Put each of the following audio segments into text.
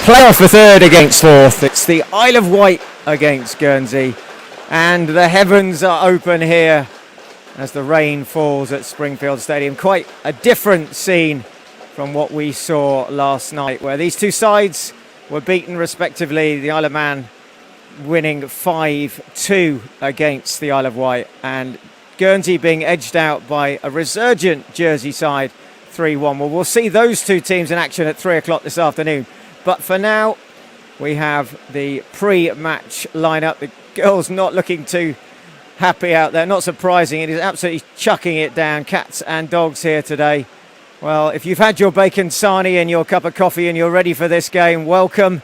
Playoff for third against fourth. It's the Isle of Wight against Guernsey, and the heavens are open here as the rain falls at Springfield Stadium. Quite a different scene from what we saw last night, where these two sides were beaten respectively. The Isle of Man winning 5-2 against the Isle of Wight, and Guernsey being edged out by a resurgent Jersey side 3-1. Well, we'll see those two teams in action at 3 o'clock this afternoon. But for now, we have the pre-match lineup. The girls not looking too happy out there. Not surprising. It is absolutely chucking it down. Cats and dogs here today. Well, if you've had your bacon sarnie and your cup of coffee and you're ready for this game, welcome.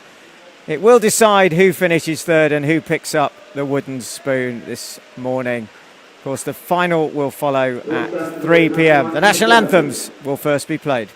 It will decide who finishes third and who picks up the wooden spoon this morning. Of course, the final will follow at 3 p.m. The national anthems will first be played.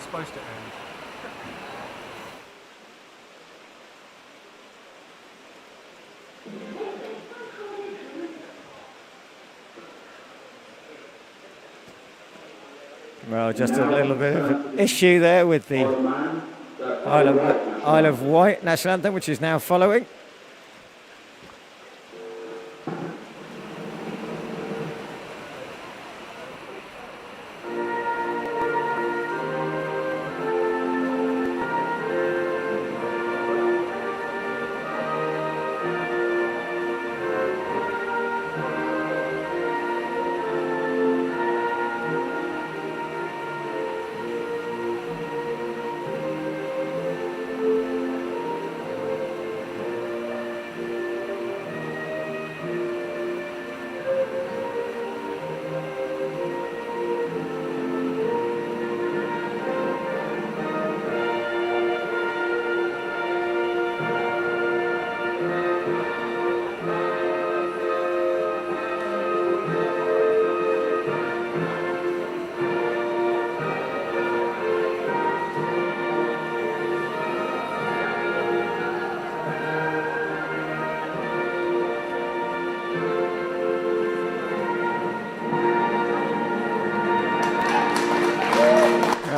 supposed to end. Well, just a little bit of an issue there with the Isle of Wight national anthem, which is now following.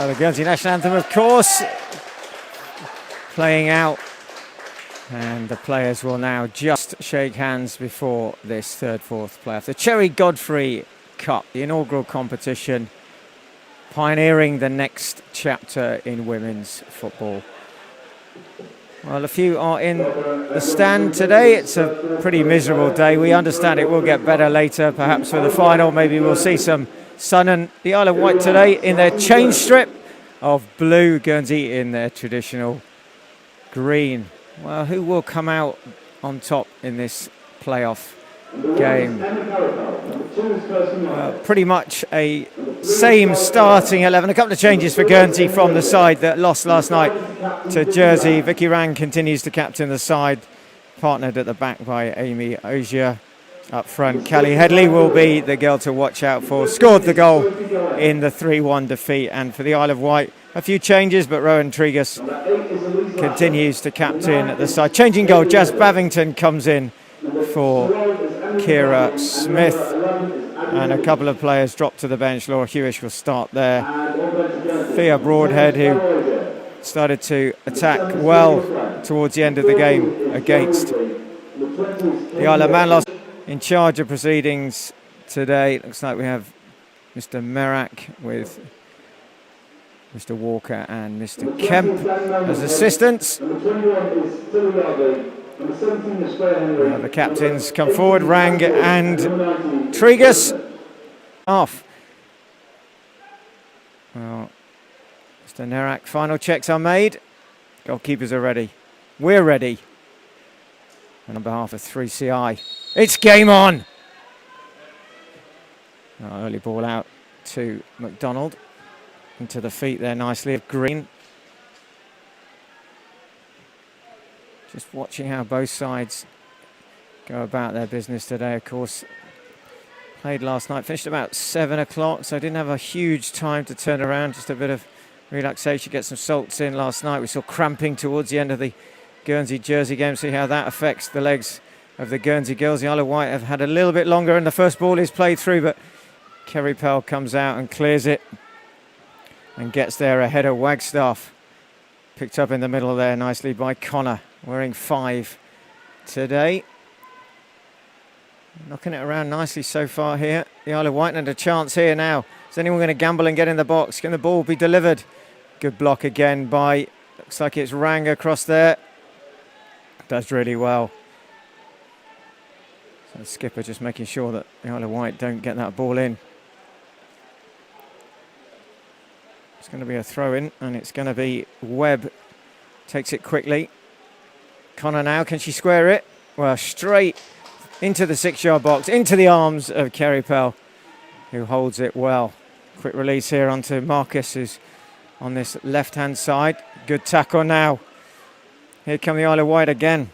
The Guernsey national anthem, of course, playing out, and the players will now just shake hands before this fourth playoff. The Cherry Godfrey Cup, the inaugural competition, pioneering the next chapter in women's football. Well, a few are in the stand today. It's a pretty miserable day. We understand it will get better later, perhaps for the final. Maybe we'll see some sun, and the Isle of Wight today in their change strip of blue, Guernsey in their traditional green. Well, who will come out on top in this playoff game? Pretty much a same starting 11. A couple of changes for Guernsey from the side that lost last night to Jersey. Vicky Rang continues to captain the side, partnered at the back by Amy Ogier. Up front, Callie Headley will be the girl to watch out for. Scored the goal in the 3-1 defeat. And for the Isle of Wight, a few changes, but Rowan Tregus continues to captain at the side. Changing goal, Jazz Bavington comes in for Kira Smith. And a couple of players drop to the bench. Laura Hewish will start there. Thea Broadhead, who started to attack well towards the end of the game against the Isle of Man, lost. In charge of proceedings today, it looks like we have Mr. Merak with Mr. Walker and Mr. Kemp as assistants. The captains come forward, Rang and Tregus off. Well, Mr. Merak, final checks are made. Goalkeepers are ready. We're ready. And on behalf of 3CI, it's game on! Early ball out to McDonald. Into the feet there nicely of Green. Just watching how both sides go about their business today, of course. Played last night, finished about 7 o'clock, so didn't have a huge time to turn around. Just a bit of relaxation, get some salts in last night. We saw cramping towards the end of the Guernsey-Jersey game, see how that affects the legs of the Guernsey girls. The Isle of Wight have had a little bit longer, and the first ball is played through, but Kerry Pell comes out and clears it and gets there ahead of Wagstaff. Picked up in the middle there nicely by Connor, wearing 5 today. Knocking it around nicely so far here. The Isle of Wight, and a chance here now. Is anyone going to gamble and get in the box? Can the ball be delivered? Good block again by, looks like it's Rang across there. Does really well. So the skipper just making sure that the Isle of Wight don't get that ball in. It's going to be a throw in, and it's going to be Webb. Takes it quickly. Connor now, can she square it? Well, straight into the 6-yard box, into the arms of Kerry Pell, who holds it well. Quick release here onto Marcus, who's on this left-hand side. Good tackle now. Here come the Isle of Wight again.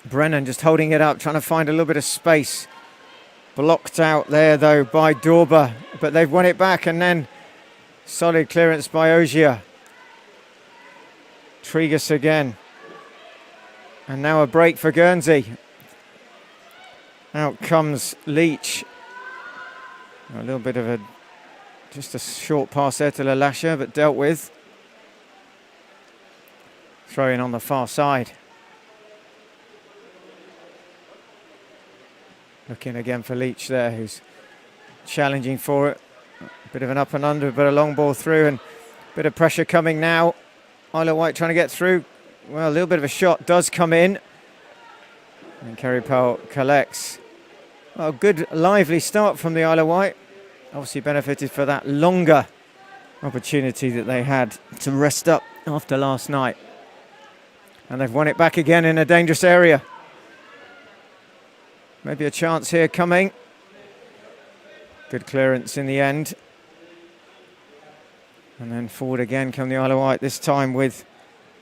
Brennan just holding it up, trying to find a little bit of space. Blocked out there, though, by Dorber, but they've won it back, and then Solid clearance by Ogier. Tregus again. And now a break for Guernsey. Out comes Leach. A little bit of just a short pass there to Lalasha, but dealt with. Throw in on the far side. Looking again for Leach there, who's challenging for it. A bit of an up and under, but a long ball through, and a bit of pressure coming now. Isle of Wight trying to get through. Well, a little bit of a shot does come in. And Cherry Powell collects. Well, good lively start from the Isle of Wight. Obviously benefited for that longer opportunity that they had to rest up after last night. And they've won it back again in a dangerous area. Maybe a chance here coming. Good clearance in the end. And then forward again come the Isle of Wight, this time with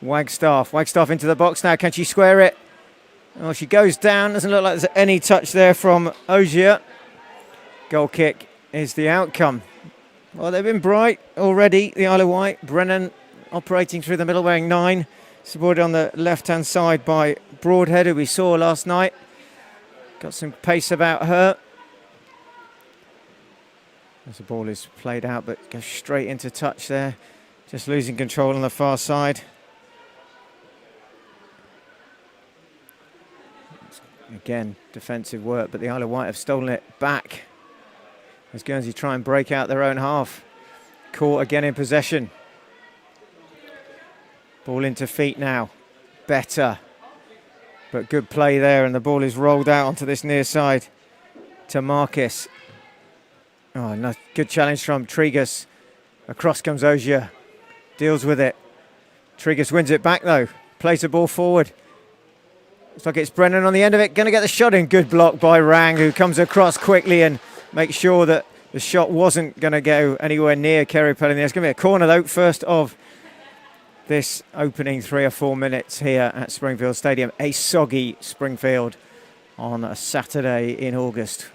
Wagstaff. Wagstaff into the box now. Can she square it? Oh, she goes down. Doesn't look like there's any touch there from Ogier. Goal kick is the outcome. Well, they've been bright already, the Isle of Wight. Brennan operating through the middle, wearing 9. Supported on the left-hand side by Broadhead, who we saw last night. Got some pace about her. As the ball is played out, but goes straight into touch there. Just losing control on the far side. Again, defensive work, but the Isle of Wight have stolen it back as Guernsey try and break out their own half. Caught again in possession. Ball into feet now. Better. But good play there, and the ball is rolled out onto this near side to Marcus. Oh, no, good challenge from Tregus. Across comes Ogier. Deals with it. Tregus wins it back though. Plays the ball forward. Looks like it's Brennan on the end of it. Going to get the shot in. Good block by Rang, who comes across quickly and makes sure that the shot wasn't going to go anywhere near Cherry Powell. There's going to be a corner though, first of this opening 3 or 4 minutes here at Springfield Stadium. A soggy Springfield on a Saturday in August.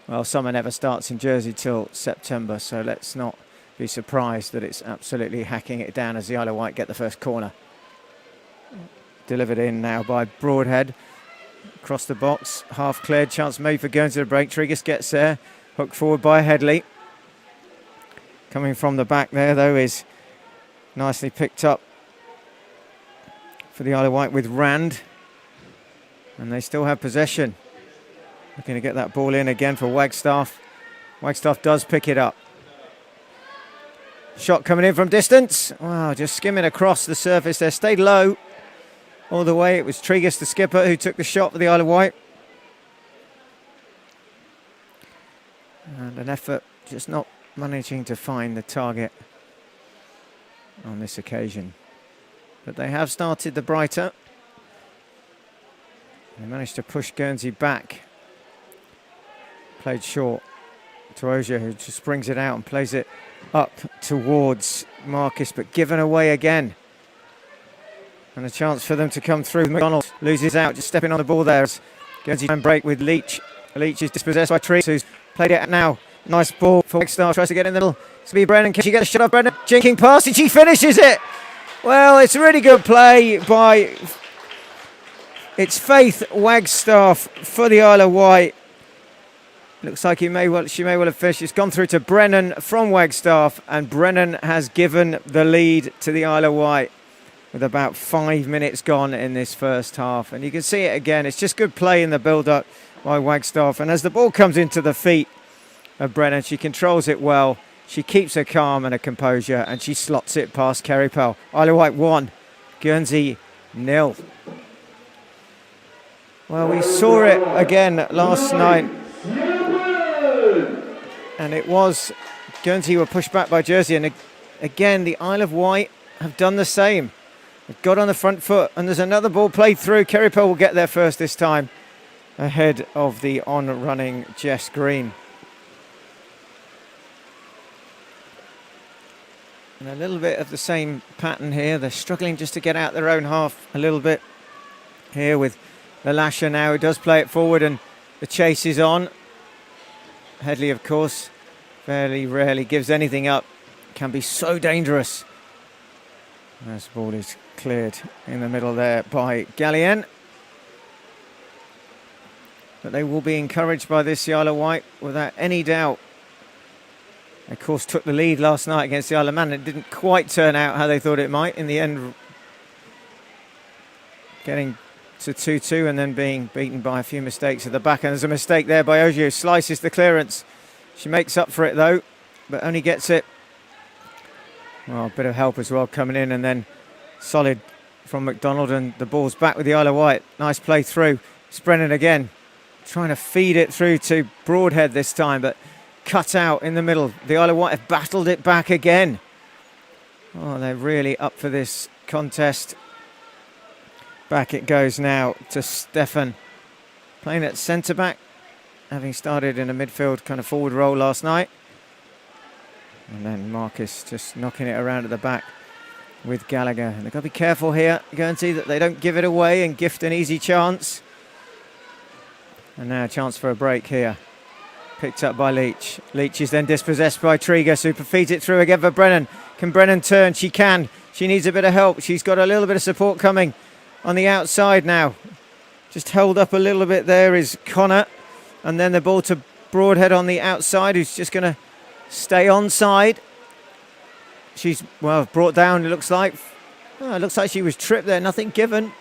Well, summer never starts in Jersey till September, so let's not be surprised that it's absolutely hacking it down as the Isle of Wight get the first corner. Delivered in now by Broadhead. Across the box, half cleared, chance made for Guernsey to break. Tregus gets there, hooked forward by Headley. Coming from the back there, though, is nicely picked up for the Isle of Wight with Rand. And they still have possession. Looking to get that ball in again for Wagstaff. Wagstaff does pick it up. Shot coming in from distance. Wow, just skimming across the surface there. Stayed low all the way. It was Tregus, the skipper, who took the shot for the Isle of Wight. And an effort just not managing to find the target on this occasion. But they have started the brighter. They managed to push Guernsey back. Played short to Ogier, who just brings it out and plays it up towards Marcus, but given away again. And a chance for them to come through. McDonald loses out, just stepping on the ball there. As Guernsey can break with Leach. Leach is dispossessed by Trees, who's played it out now. Nice ball for Wagstaff, tries to get in the middle. It's going to be Brennan. Can she get a shot off Brennan? Jinking past, and she finishes it. Well, it's a really good play by... It's Faith Wagstaff for the Isle of Wight. Looks like she may well have finished. It's gone through to Brennan from Wagstaff, and Brennan has given the lead to the Isle of Wight with about 5 minutes gone in this first half. And you can see it again. It's just good play in the build-up by Wagstaff. And as the ball comes into the feet of Brennan, she controls it well. She keeps her calm and her composure, and she slots it past Cherry Powell. Isle of Wight 1, Guernsey 0. Well, we saw it again last night. And it was Guernsey were pushed back by Jersey, and again the Isle of Wight have done the same. They've got on the front foot, and there's another ball played through. Cherry Powell will get there first this time, ahead of the on-running Jess Green. And a little bit of the same pattern here. They're struggling just to get out their own half a little bit here with Lalasha now, who does play it forward, and the chase is on. Headley, of course, fairly rarely gives anything up can be so dangerous. This ball is cleared in the middle there by Gallienne. But they will be encouraged by this, the Isle of Wight, without any doubt. They, of course, took the lead last night against the Isle of Man. It didn't quite turn out how they thought it might. In the end, getting to 2-2 and then being beaten by a few mistakes at the back. And there's a mistake there by Ogier. Slices the clearance. She makes up for it, though, but only gets it. Well, a bit of help as well coming in, and then solid from McDonald, and the ball's back with the Isle of Wight. Nice play through. It's Brennan again, trying to feed it through to Broadhead this time, but cut out in the middle. The Isle of Wight have battled it back again. Oh, they're really up for this contest. Back it goes now to Stefan, playing at centre-back, having started in a midfield kind of forward role last night. And then Marcus just knocking it around at the back with Gallagher. And they've got to be careful here, Guernsey, that they don't give it away and gift an easy chance. And now a chance for a break here. Picked up by Leach. Leach is then dispossessed by Trigger. Super feeds it through again for Brennan. Can Brennan turn? She can. She needs a bit of help. She's got a little bit of support coming on the outside now. Just held up a little bit there is Connor. And then the ball to Broadhead on the outside, who's just going to stay onside. She's, well, brought down, it looks like. Oh, it looks like she was tripped there, nothing given.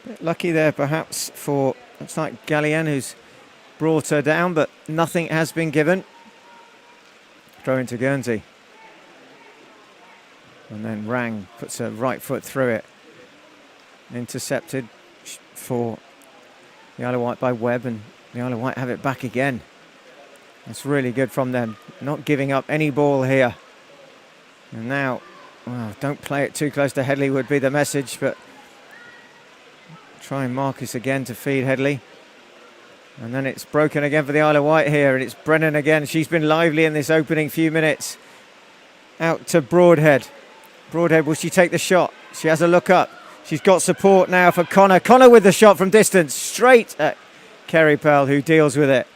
Bit lucky there, perhaps, for, looks like Gallienne, who's brought her down, but nothing has been given. Throw into Guernsey. And then Rang puts her right foot through it. Intercepted for the Isle of Wight by Webb, and the Isle of Wight have it back again. That's really good from them, not giving up any ball here. And now, well, don't play it too close to Headley would be the message, but trying Marcus again to feed Headley. And then it's broken again for the Isle of Wight here, and it's Brennan again. She's been lively in this opening few minutes. Out to Broadhead. Broadhead, will she take the shot? She has a look up. She's got support now for Connor. Connor with the shot from distance, straight at Kerry Pell, who deals with it.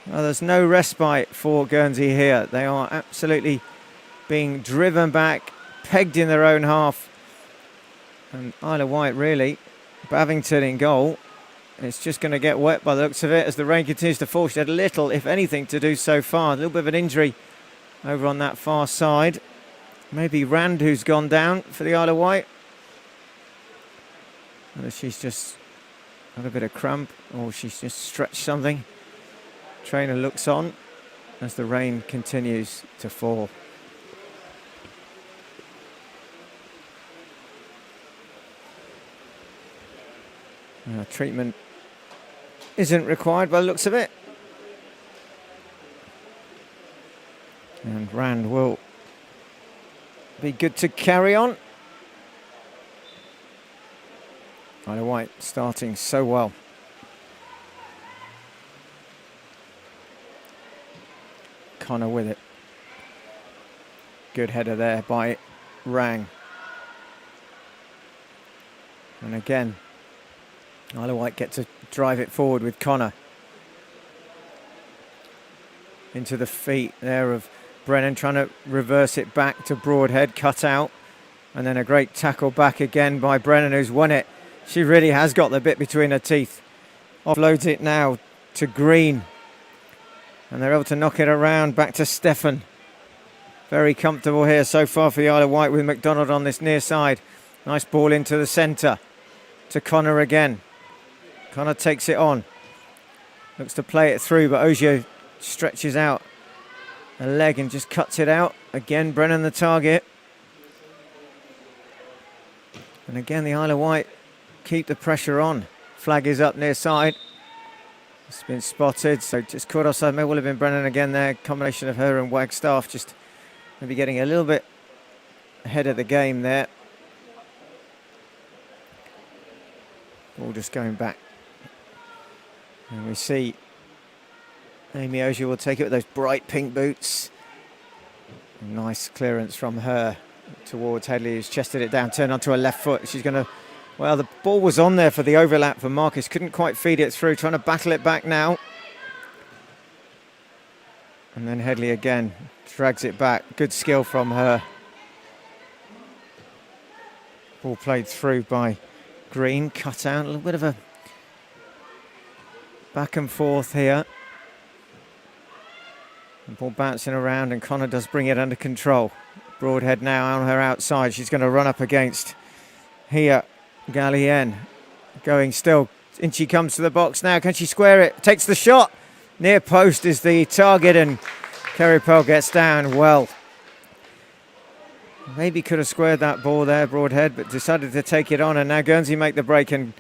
Well, there's no respite for Guernsey here. They are absolutely being driven back, pegged in their own half. And Isle of Wight, really, Bavington in goal. It's just going to get wet by the looks of it as the rain continues to fall. She had little, if anything, to do so far. A little bit of an injury over on that far side. Maybe Rand, who's gone down for the Isle of Wight. Whether she's just got a bit of cramp or she's just stretched something. Trainer looks on as the rain continues to fall. Treatment isn't required by the looks of it. And Rand will be good to carry on. Isle of Wight starting so well. Connor with it. Good header there by Rang. And again, Isle of Wight get to drive it forward with Connor. Into the feet there of Brennan, trying to reverse it back to Broadhead, cut out. And then a great tackle back again by Brennan, who's won it. She really has got the bit between her teeth. Offloads it now to Green. And they're able to knock it around back to Stefan. Very comfortable here so far for the Isle of Wight with McDonald on this near side. Nice ball into the centre to Connor again. Connor takes it on. Looks to play it through, but Ogier stretches out a leg and just cuts it out. Again, Brennan the target. And again, the Isle of Wight keep the pressure on. Flag is up near side. It's been spotted, so just caught offside. May well have been Brennan again there. Combination of her and Wagstaff just maybe getting a little bit ahead of the game there. Ball just going back. And we see Amy Ogier will take it with those bright pink boots. Nice clearance from her towards Headley, who's chested it down, turned onto her left foot. She's going to, well, the ball was on there for the overlap for Marcus. Couldn't quite feed it through, trying to battle it back now. And then Headley again drags it back. Good skill from her. Ball played through by Green, cut out. A little bit of a back and forth here. The ball bouncing around, and Connor does bring it under control. Broadhead now on her outside. She's going to run up against here. Gallienne going still. In she comes to the box now. Can she square it? Takes the shot. Near post is the target, and Kerry Pearl gets down well. Maybe could have squared that ball there, Broadhead, but decided to take it on, and now Guernsey make the break, and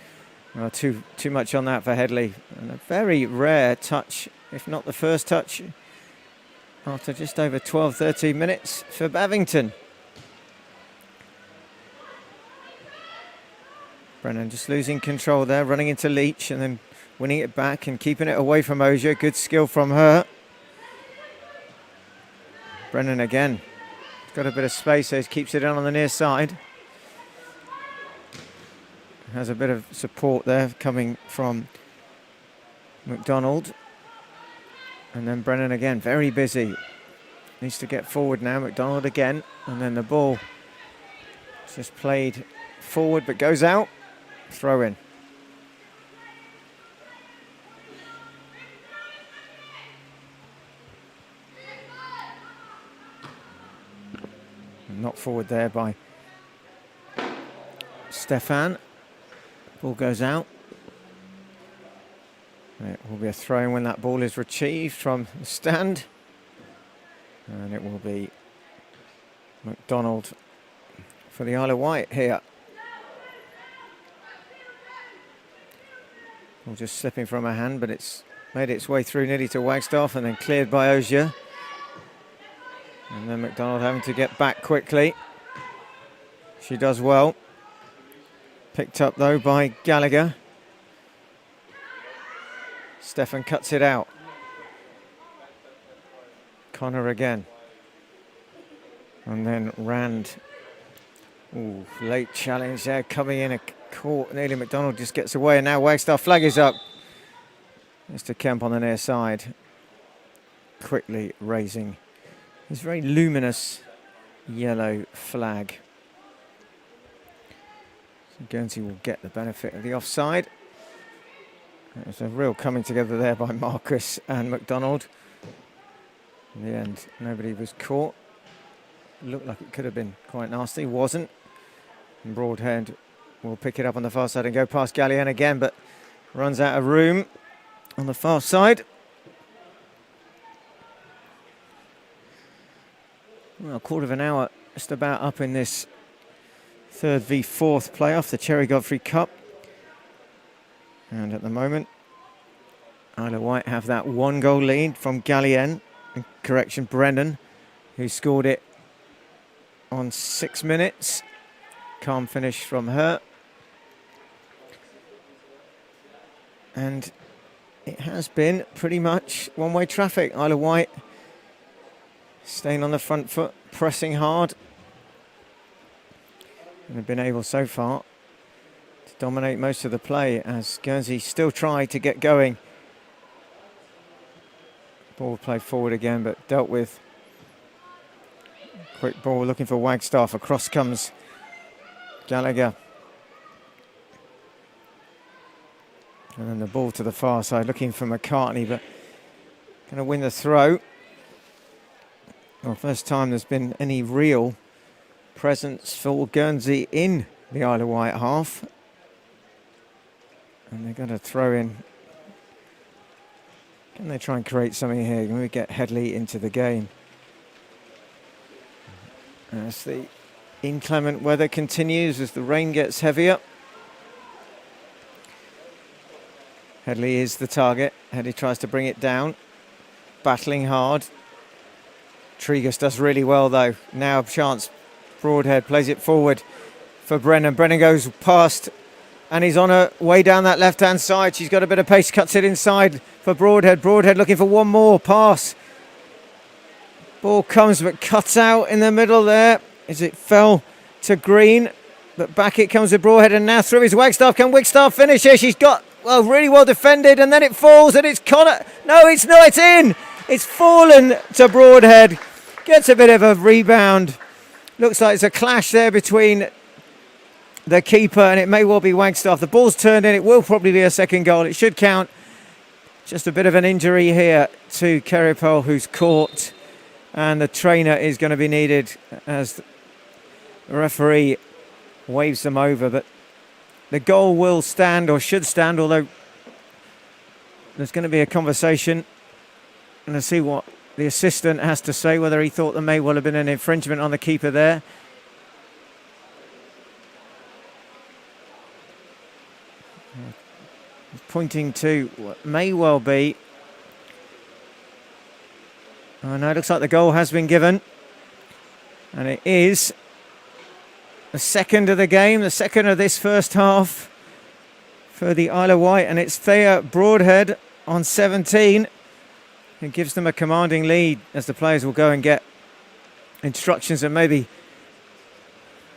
well, too much on that for Headley. And a very rare touch, if not the first touch, after just over 12-13 minutes for Bavington. Brennan just losing control there, running into Leach and then winning it back and keeping it away from Ogier. Good skill from her. Brennan again. Got a bit of space, so he keeps it in on the near side. Has a bit of support there coming from McDonald. And then Brennan again, very busy. Needs to get forward now. McDonald again. And then the ball is just played forward but goes out. Throw in. Not forward there by Stefan. Ball goes out. It will be a throw in when that ball is retrieved from the stand. And it will be McDonald for the Isle of Wight here. Ball just slipping from her hand, but it's made its way through nearly to Wagstaff and then cleared by Ogier. And then McDonald having to get back quickly. She does well. Picked up though by Gallagher. Stefan cuts it out. Connor again. And then Rand. Ooh, late challenge there coming in. A court. Nearly McDonald just gets away, and now Wagstaff flag is up. Mr. Kemp on the near side. Quickly raising his very luminous yellow flag. So Guernsey will get the benefit of the offside. There's a real coming together there by Marcus and McDonald. In the end, nobody was caught. Looked like it could have been quite nasty, wasn't. And Broadhead will pick it up on the far side and go past Gallienne again, but runs out of room on the far side. Well, a quarter of an hour just about up in this third v fourth playoff, the Cherry Godfrey Cup. And at the moment, Isle of Wight have that 1-goal lead from Gallienne. Correction, Brennan, who scored it on 6 minutes. Calm finish from her. And it has been pretty much one-way traffic. Isle of Wight staying on the front foot, pressing hard. And have been able so far to dominate most of the play as Guernsey still try to get going. Ball played forward again, but dealt with. Quick ball looking for Wagstaff. Across comes Gallagher. And then the ball to the far side looking for McCartney, but going to win the throw. Well, first time there's been any real presence for Guernsey in the Isle of Wight half. And they're going to throw in. Can they try and create something here? Can we get Headley into the game? As the inclement weather continues, as the rain gets heavier. Headley is the target. Headley tries to bring it down. Battling hard. Tregus does really well though. Now a chance. Broadhead plays it forward for Brennan. Brennan goes past and he's on her way down that left-hand side. She's got a bit of pace, cuts it inside for Broadhead. Broadhead looking for one more pass. Ball comes but cuts out in the middle there as it fell to Green. But back it comes with Broadhead and now through is Wagstaff. Can Wagstaff finish here? She's got, well, really well defended and then it falls and it's Connor. No, it's not, it's in. It's fallen to Broadhead. Gets a bit of a rebound. Looks like it's a clash there between the keeper and it may well be Wagstaff. The ball's turned in. It will probably be a second goal. It should count. Just a bit of an injury here to Kerrypole, who's caught. And the trainer is going to be needed as the referee waves them over. But the goal will stand, or should stand, although there's going to be a conversation. And let's see what the assistant has to say, whether he thought there may well have been an infringement on the keeper there. He's pointing to what may well be. Oh no, it looks like the goal has been given. And it is the second of the game, the second of this first half for the Isle of Wight. And it's Thea Broadhead on 17. It gives them a commanding lead as the players will go and get instructions and maybe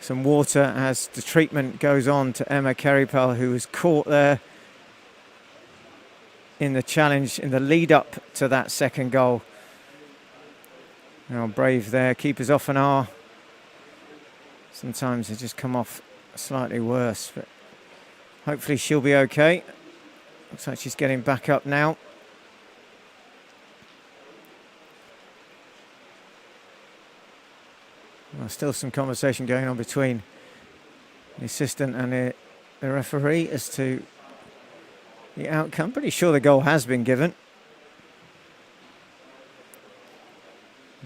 some water as the treatment goes on to Emma Kerrypole, who was caught there in the challenge in the lead up to that second goal. Now brave there, keepers often are. Sometimes they just come off slightly worse, but hopefully she'll be okay. Looks like she's getting back up now. Well, still some conversation going on between the assistant and the referee as to the outcome. Pretty sure the goal has been given.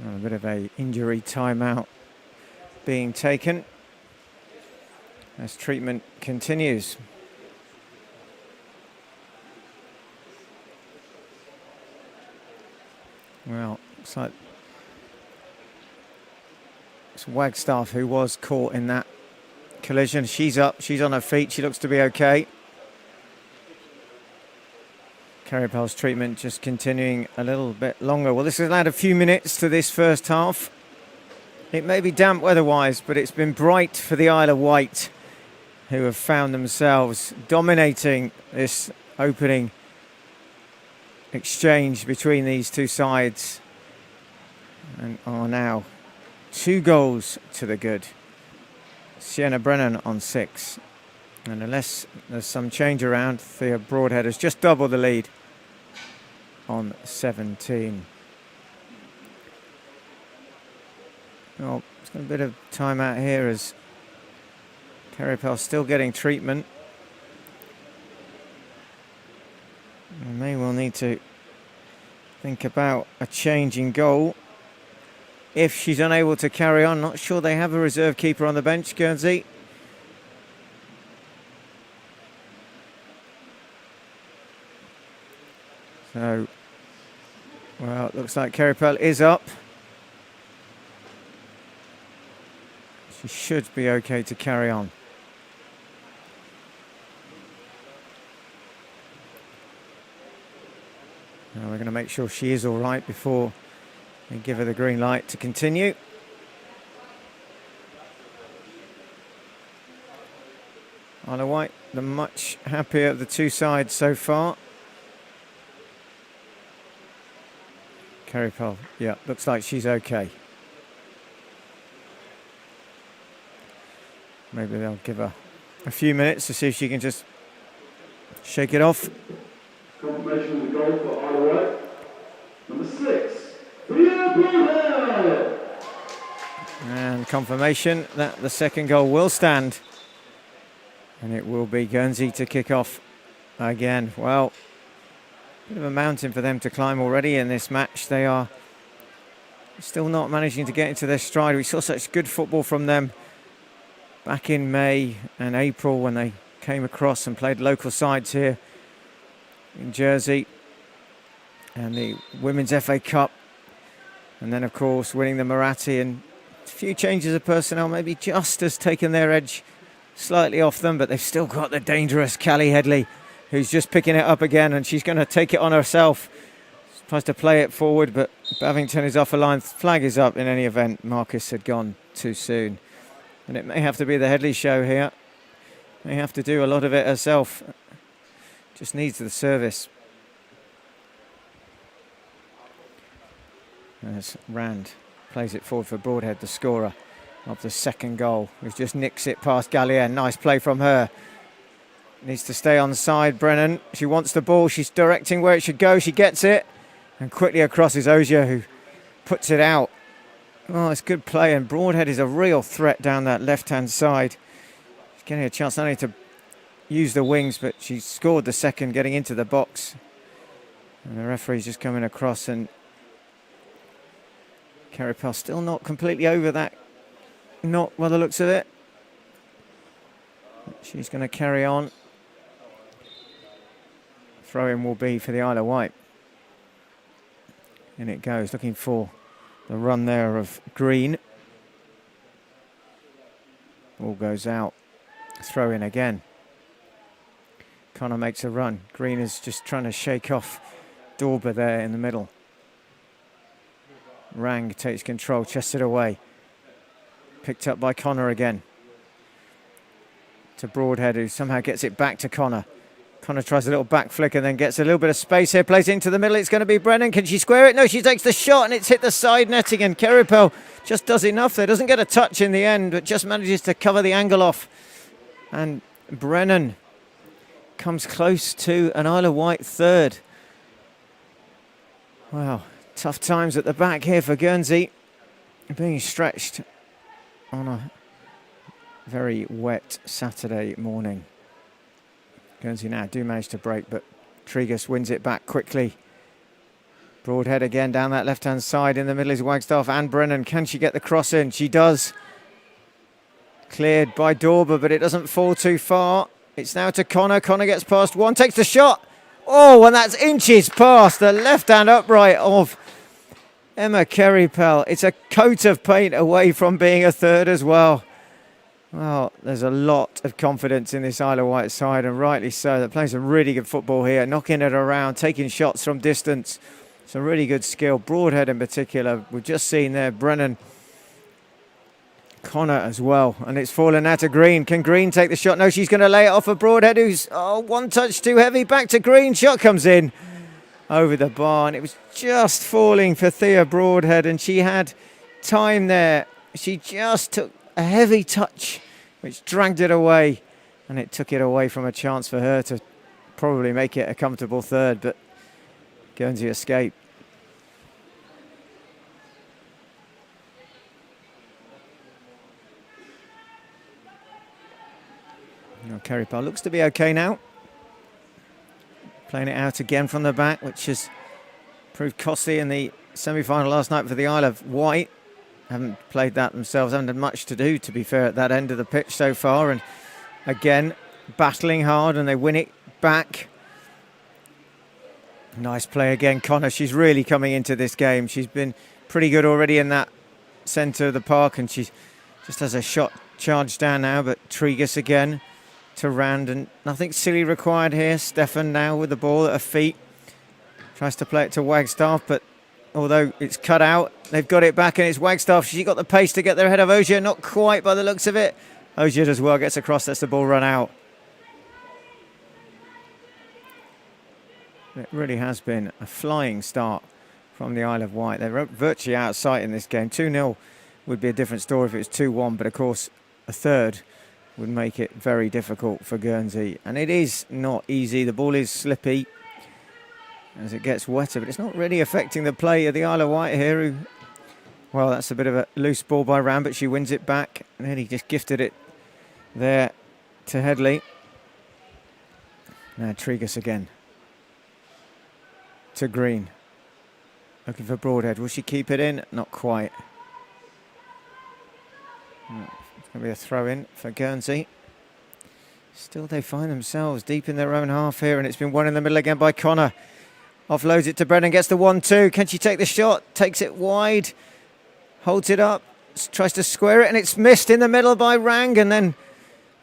Well, a bit of a injury timeout being taken as treatment continues. Well, looks like it's Wagstaff who was caught in that collision. She's up, she's on her feet, she looks to be okay. Kerrypole's treatment just continuing a little bit longer. Well, this has added a few minutes to this first half. It may be damp weather-wise, but it's been bright for the Isle of Wight, who have found themselves dominating this opening exchange between these two sides and are now 2 goals to the good. Sienna Brennan on 6. And unless there's some change around, Thea Broadhead has just doubled the lead on 17. Well, it's got a bit of time out here as Kerrypole still getting treatment. We may well need to think about a change in goal if she's unable to carry on. Not sure they have a reserve keeper on the bench, Guernsey. So, well, it looks like Kerrypole is up. She should be okay to carry on. Now we're going to make sure she is all right before we give her the green light to continue. Isle of Wight, the much happier of the two sides so far. Kerrypole, yeah, looks like she's okay. Maybe they'll give her a few minutes to see if she can just shake it off. Confirmation of the goal for Isle of Wight. Number 6, Thea Broadhead. And confirmation that the second goal will stand. And it will be Guernsey to kick off again. Well, bit of a mountain for them to climb already in this match. They are still not managing to get into their stride. We saw such good football from them back in May and April when they came across and played local sides here in Jersey and the Women's FA Cup, and then of course winning the Marathi. And a few changes of personnel maybe just has taken their edge slightly off them, but they've still got the dangerous Callie Headley, who's just picking it up again, and she's going to take it on herself. Tries to play it forward, but Bavington is off a line. Flag is up in any event. Marcus had gone too soon. And it may have to be the Headley show here. May have to do a lot of it herself. Just needs the service. as Rand plays it forward for Broadhead, the scorer of the second goal, who just nicks it past Gallienne. Nice play from her. Needs to stay on side, Brennan. She wants the ball. She's directing where it should go. She gets it. And quickly across is Ogier, who puts it out. Oh, it's good play. And Broadhead is a real threat down that left-hand side. She's getting a chance not only to use the wings, but she scored the second, getting into the box. And the referee's just coming across, and Caripel still not completely over that. Not by the looks of it. She's going to carry on. Throw-in will be for the Isle of Wight. In it goes, looking for the run there of Green. Ball goes out. Throw-in again. Connor makes a run. Green is just trying to shake off Dorber there in the middle. Rang takes control, chests it away. Picked up by Connor again. To Broadhead, who somehow gets it back to Connor. Connor tries a little back flick and then gets a little bit of space here. Plays into the middle. It's going to be Brennan. Can she square it? No, she takes the shot and it's hit the side netting. And Caripel just does enough there. Doesn't get a touch in the end, but just manages to cover the angle off. And Brennan comes close to an Isle of Wight third. Wow, tough times at the back here for Guernsey. Being stretched on a very wet Saturday morning. Guernsey now do manage to break, but Tregus wins it back quickly. Broadhead again down that left-hand side. In the middle is Wagstaff and Brennan. Can she get the cross in? She does. Cleared by Dorber, but it doesn't fall too far. It's now to Connor. Connor gets past one, takes the shot. Oh, and that's inches past the left-hand upright of Emma Caripel. It's a coat of paint away from being a third as well. Well, there's a lot of confidence in this Isle of Wight side, and rightly so. They're playing some really good football here, knocking it around, taking shots from distance. Some really good skill. Broadhead in particular, we've just seen there. Brennan, Connor as well, and it's fallen out to Green. Can Green take the shot? No, she's going to lay it off of Broadhead, who's one touch too heavy. Back to Green. Shot comes in over the bar, and it was just falling for Thea Broadhead, and she had time there. She just took a heavy touch which dragged it away, and it took it away from a chance for her to probably make it a comfortable third, but Guernsey escaped. Caripel looks to be okay now. Playing it out again from the back, which has proved costly in the semi-final last night for the Isle of Wight. Haven't played that themselves, haven't had much to do, to be fair, at that end of the pitch so far. And again, battling hard, and they win it back. Nice play again, Connor. She's really coming into this game. She's been pretty good already in that centre of the park, and she just has a shot charged down now. But Tregus again to Rand, and nothing silly required here. Stefan now with the ball at her feet. Tries to play it to Wagstaff, but although it's cut out, they've got it back, and it's Wagstaff. She got the pace to get there ahead of Ogier. Not quite by the looks of it. Ogier as well gets across, lets the ball run out. It really has been a flying start from the Isle of Wight. They're virtually out of sight in this game. 2-0 would be a different story if it was 2-1, but of course a third would make it very difficult for Guernsey. And it is not easy. The ball is slippy as it gets wetter, but it's not really affecting the play of the Isle of Wight here. Who, well, that's a bit of a loose ball by Ram, but she wins it back. And then he just gifted it there to Headley. Now Tregus again. To Green. Looking for Broadhead. Will she keep it in? Not quite. It's going to be a throw-in for Guernsey. Still they find themselves deep in their own half here, and it's been won in the middle again by Connor. Offloads it to Brennan, gets the 1-2. Can she take the shot? Takes it wide. Holds it up. Tries to square it, and it's missed in the middle by Rang, and then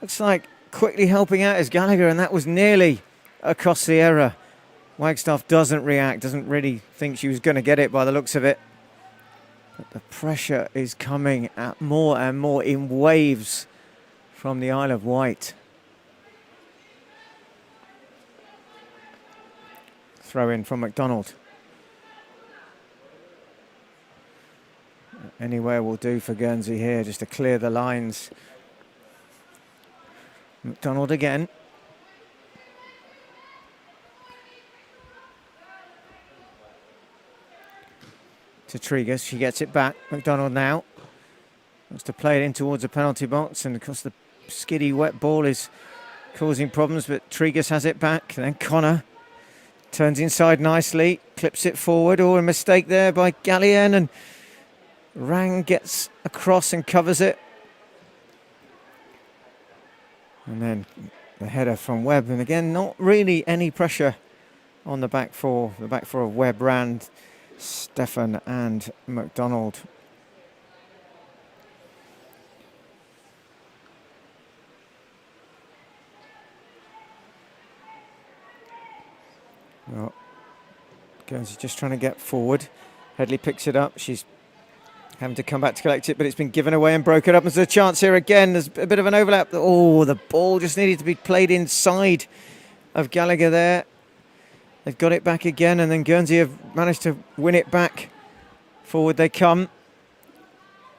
looks like quickly helping out is Gallagher, and that was nearly a costly error. Wagstaff doesn't react, doesn't really think she was going to get it by the looks of it. But the pressure is coming at more and more in waves from the Isle of Wight. Throw in from McDonald. Anywhere will do for Guernsey here, just to clear the lines. McDonald again. To Tregus, she gets it back. McDonald now wants to play it in towards the penalty box, and of course the skiddy wet ball is causing problems, but Tregus has it back. Then Connor turns inside nicely, clips it forward. Oh, a mistake there by Gallienne, and Rang gets across and covers it. And then the header from Webb, and again not really any pressure on the back four. The back four of Webb, Rand, Stefan and McDonald. Well, Guernsey just trying to get forward. Headley picks it up. She's having to come back to collect it, but it's been given away and broken up. There's a chance here again. There's a bit of an overlap. Oh, the ball just needed to be played inside of Gallagher there. They've got it back again, and then Guernsey have managed to win it back. Forward they come.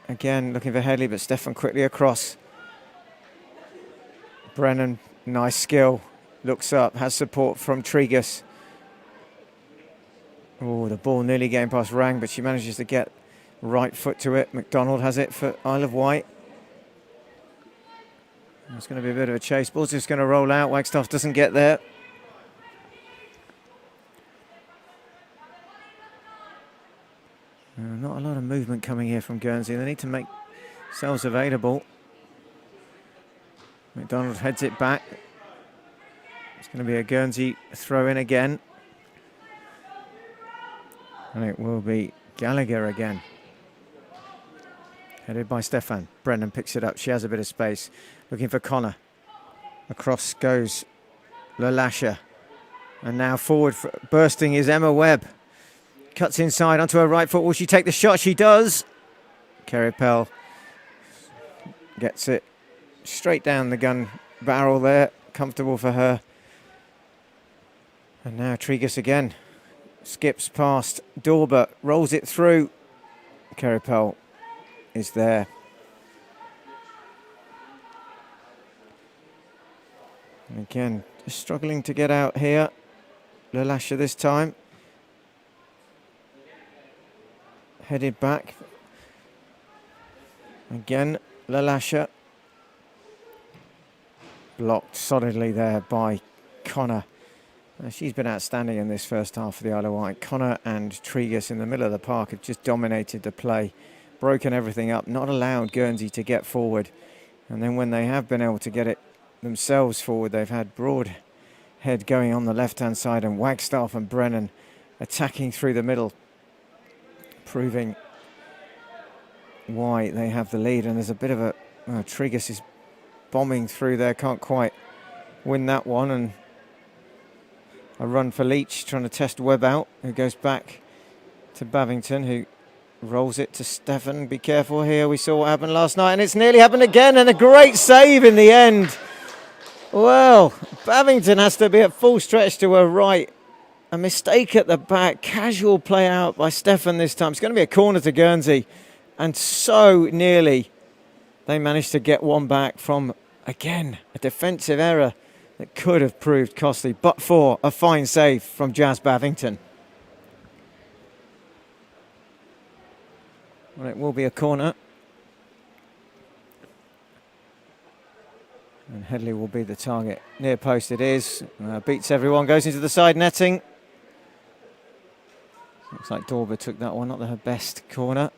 Again, looking for Headley, but Stefan quickly across. Brennan, nice skill. Looks up, has support from Tregus. Oh, the ball nearly getting past Rang, but she manages to get right foot to it. McDonald has it for Isle of Wight. It's going to be a bit of a chase. Ball's just going to roll out. Wagstaff doesn't get there. Not a lot of movement coming here from Guernsey. They need to make themselves available. McDonald heads it back. It's going to be a Guernsey throw in again. And it will be Gallagher again. Headed by Stefan. Brennan picks it up. She has a bit of space. Looking for Connor. Across goes LaLasha. And now forward for bursting is Emma Webb. Cuts inside onto her right foot. Will she take the shot? She does. Kerry Pell gets it straight down the gun barrel there. Comfortable for her. And now Tregus again. Skips past Dorber. Rolls it through. Kerry Pell is there. And again, just struggling to get out here. LaLasha this time. Headed back. Again, LaLasha. Blocked solidly there by Connor. She's been outstanding in this first half of the Isle of Wight. Connor and Tregus in the middle of the park have just dominated the play. Broken everything up, not allowed Guernsey to get forward. And then when they have been able to get it themselves forward, they've had Broadhead going on the left-hand side and Wagstaff and Brennan attacking through the middle, proving why they have the lead. And there's a bit of a... Tregus is bombing through there, can't quite win that one. And a run for Leach, trying to test Webb out, who goes back to Bavington, who rolls it to Stefan. Be careful here. We saw what happened last night, and it's nearly happened again, and a great save in the end. Well, Bavington has to be at full stretch to her right. A mistake at the back. Casual play out by Stefan this time. It's going to be a corner to Guernsey, and so nearly they managed to get one back from, again, a defensive error that could have proved costly, but for a fine save from Jazz Bavington. Well, it will be a corner. And Headley will be the target. Near post it is. Beats everyone, goes into the side netting. Looks like Dorber took that one, not her best corner.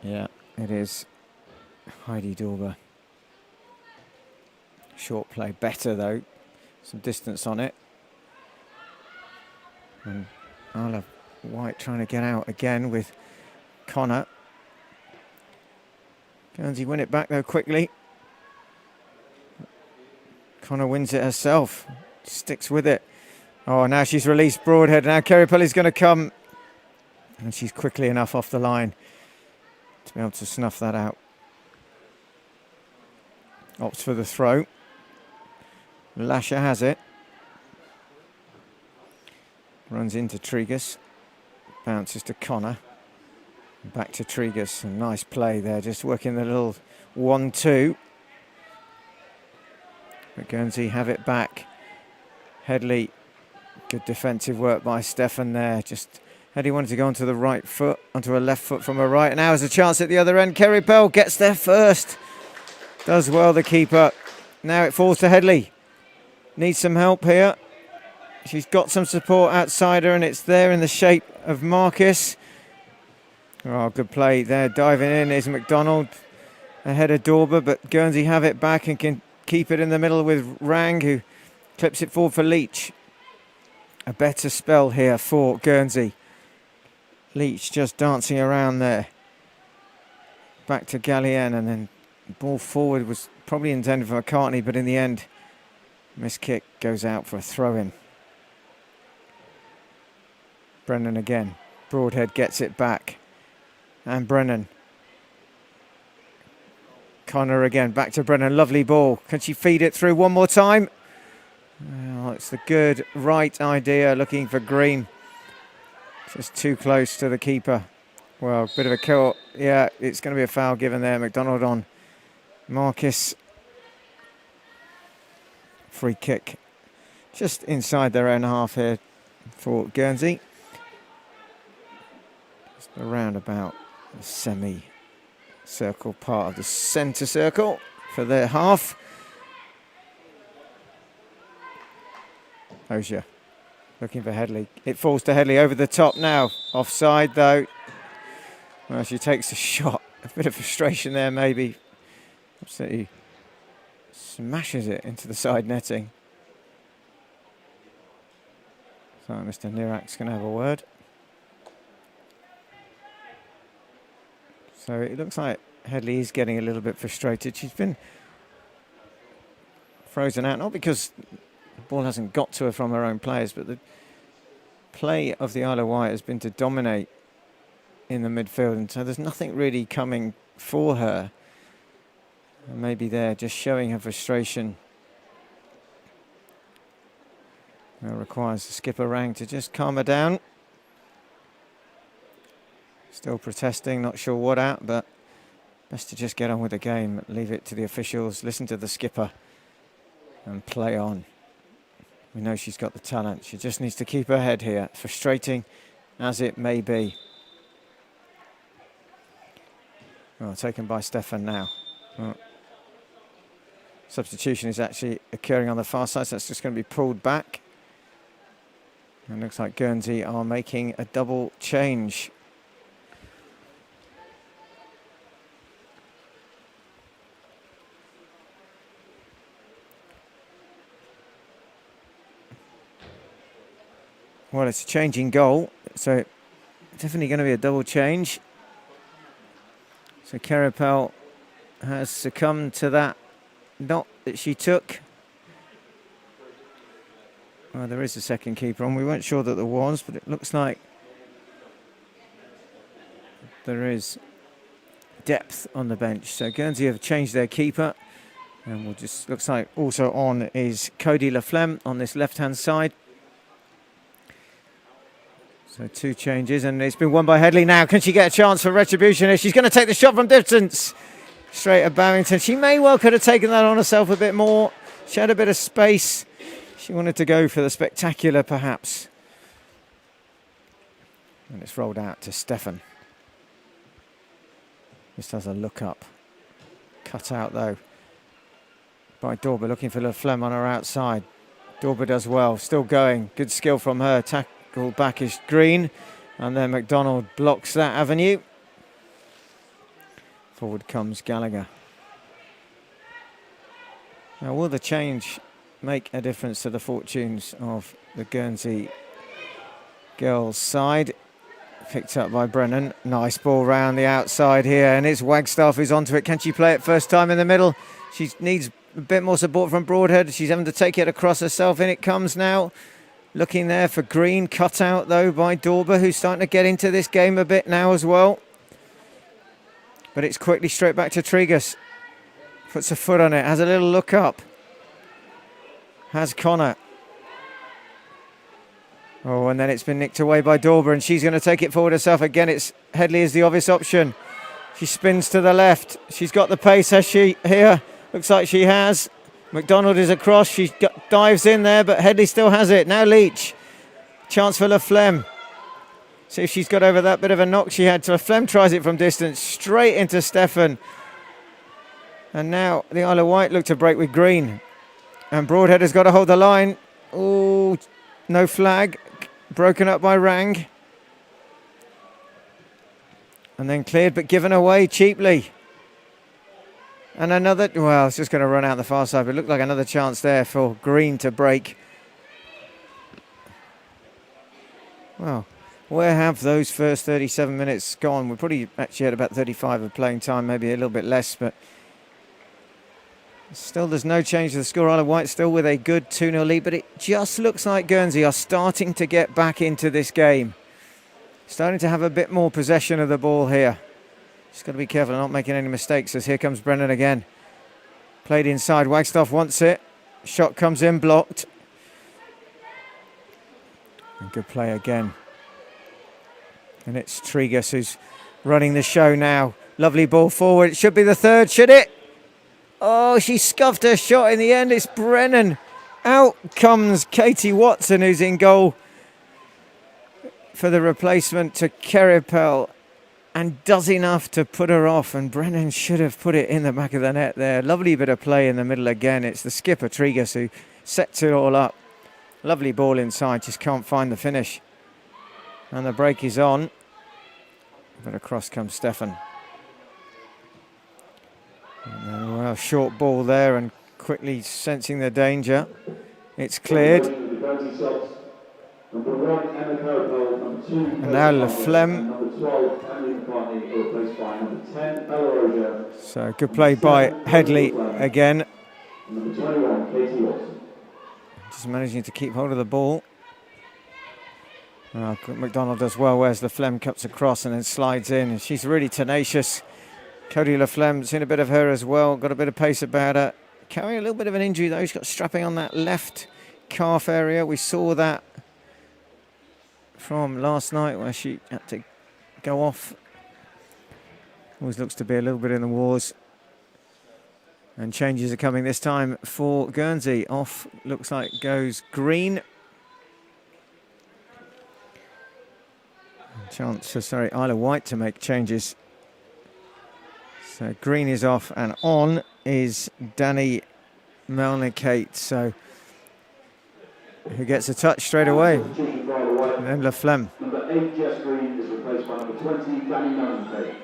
Yeah, it is Heidi Dorber. Short play, better though. Some distance on it. And Isle of Wight trying to get out again with Connor. Guernsey win it back though quickly. Connor wins it herself. Sticks with it. Oh, now she's released Broadhead. Now Kerry Pelly's going to come. And she's quickly enough off the line to be able to snuff that out. Opts for the throw. Lasher has it. Runs into Tregus. Bounces to Connor. Back to Tregus. A nice play there, just working the little 1-2. But Guernsey have it back. Headley, good defensive work by Stefan there. Just Headley wanted to go onto the right foot, onto a left foot from a right. Now has a chance at the other end. Cherry Bell gets there first. Does well, the keeper. Now it falls to Headley. Needs some help here. She's got some support outside her, and it's there in the shape of Marcus. Oh, good play there. Diving in is McDonald ahead of Dorber, but Guernsey have it back and can keep it in the middle with Rang, who clips it forward for Leach. A better spell here for Guernsey. Leach just dancing around there. Back to Gallienne, and then ball forward was probably intended for McCartney, but in the end, miss kick goes out for a throw-in. Brennan again. Broadhead gets it back. And Brennan. Connor again, back to Brennan. Lovely ball. Can she feed it through one more time? Well, it's the good right idea, looking for Green. Just too close to the keeper. Well, bit of a kill. Yeah, it's going to be a foul given there. McDonald on Marcus. Free kick. Just inside their own half here for Guernsey. Just around about the semi-circle part of the centre circle for their half. Osier looking for Headley. It falls to Headley over the top now. Offside though. Well, she takes a shot. A bit of frustration there maybe. Absolutely smashes it into the side netting. So Mr. Nirak's going to have a word. So it looks like Headley is getting a little bit frustrated. She's been frozen out, not because the ball hasn't got to her from her own players, but the play of the Isle of Wight has been to dominate in the midfield, and so there's nothing really coming for her. And maybe they're just showing her frustration. It requires the skipper Rang to just calm her down. Still protesting, not sure what at, but best to just get on with the game, leave it to the officials, listen to the skipper and play on. We know she's got the talent. She just needs to keep her head here, frustrating as it may be. Well, taken by Stefan now. Well, substitution is actually occurring on the far side, so that's just going to be pulled back. And looks like Guernsey are making a double change. Well, it's a changing goal, so definitely going to be a double change. So Carapel has succumbed to that knot that she took. Well, there is a second keeper on. We weren't sure that there was, but it looks like there is depth on the bench. So Guernsey have changed their keeper. And we'll just, looks like also on is Cody Laflemme on this left-hand side. So two changes, and it's been won by Headley now. Can she get a chance for retribution here? She's going to take the shot from distance. Straight at Barrington. She may well could have taken that on herself a bit more. She had a bit of space. She wanted to go for the spectacular, perhaps. And it's rolled out to Stefan. Just has a look up. Cut out, though, by Dorber, looking for Laflemme on her outside. Dorber does well. Still going. Good skill from her. Tackle back is Green. And then McDonald blocks that avenue. Forward comes Gallagher. Now, will the change make a difference to the fortunes of the Guernsey girls' side? Picked up by Brennan. Nice ball round the outside here, and it's Wagstaff who's onto it. Can she play it first time in the middle? She needs a bit more support from Broadhead. She's having to take it across herself. In it comes now. Looking there for Green. Cut out, though, by Dorber, who's starting to get into this game a bit now as well. But it's quickly straight back to Tregus. Puts a foot on it, has a little look up. Has Connor. Oh, and then it's been nicked away by Dorber, and she's going to take it forward herself. Again, it's Headley is the obvious option. She spins to the left. She's got the pace, has she, here? Looks like she has. McDonald is across. She dives in there, but Headley still has it. Now Leach. Chance for Laflemme. See if she's got over that bit of a knock she had. Laflemme tries it from distance, straight into Stefan. And now the Isle of Wight look to break with Green. And Broadhead has got to hold the line. Oh, no flag. Broken up by Rang. And then cleared, but given away cheaply. And another, well, it's just going to run out the far side, but it looked like another chance there for Green to break. Well, where have those first 37 minutes gone? We probably actually had about 35 of playing time, maybe a little bit less, but still there's no change to the score. Isle of Wight still with a good 2-0 lead, but it just looks like Guernsey are starting to get back into this game. Starting to have a bit more possession of the ball here. Just got to be careful of not making any mistakes, as here comes Brennan again. Played inside, Wagstaff wants it. Shot comes in, blocked. And good play again. And it's Tregus who's running the show now. Lovely ball forward. It should be the third, should it? Oh, she scuffed her shot in the end. It's Brennan. Out comes Katie Watson, who's in goal for the replacement to Kerripel, and does enough to put her off. And Brennan should have put it in the back of the net there. Lovely bit of play in the middle again. It's the skipper, Tregus, who sets it all up. Lovely ball inside, just can't find the finish. And the break is on. But across comes Stefan. And then, well, short ball there, and quickly sensing the danger. It's cleared. And now Laflemme. So good play by Headley again. Just managing to keep hold of the ball. McDonald does well, whereas Laflemme cuts across and then slides in. And she's really tenacious. Cody Laflemme, seen a bit of her as well. Got a bit of pace about her. Carrying a little bit of an injury though. She's got strapping on that left calf area. We saw that from last night where she had to go off. Always looks to be a little bit in the wars. And changes are coming this time for Guernsey. Off looks like goes Green. Chance for, sorry, Isle of Wight to make changes. So Green is off, and on is Danny Melnicate. So who gets a touch straight away? And then Laflemme. Number 8, Jess Green, is replaced by number 20, Danny Melnicate.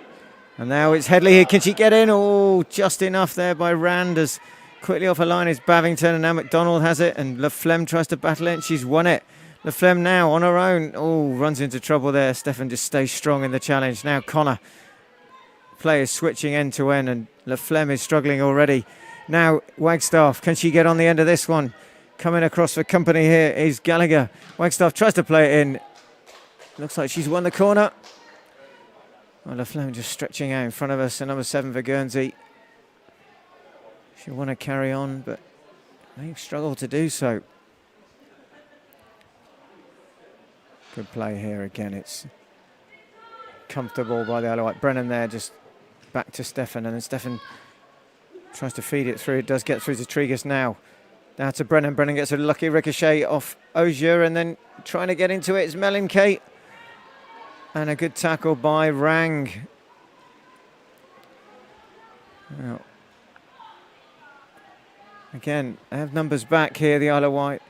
And now it's Headley here. Can she get in? Oh, just enough there by Rand. As quickly off her line is Bavington, and now McDonald has it, and Laflemme tries to battle it, and she's won it. Laflemme now on her own. Oh, runs into trouble there. Stefan just stays strong in the challenge. Now Connor. Players switching end to end, and Laflemme is struggling already. Now Wagstaff. Can she get on the end of this one? Coming across for company here is Gallagher. Wagstaff tries to play it in. Looks like she's won the corner. Well, Laflemme just stretching out in front of us. And number 7 for Guernsey. She'll want to carry on, but they've struggled to do so. Good play here again. It's comfortable by the Isle of Wight. Brennan there, just back to Stefan, and then Stefan tries to feed it through. It does get through to Tregus now. Now to Brennan. Brennan gets a lucky ricochet off Ogier, and then trying to get into it is Mellencate. And a good tackle by Rang. Well, again, they have numbers back here, the Isle of Wight.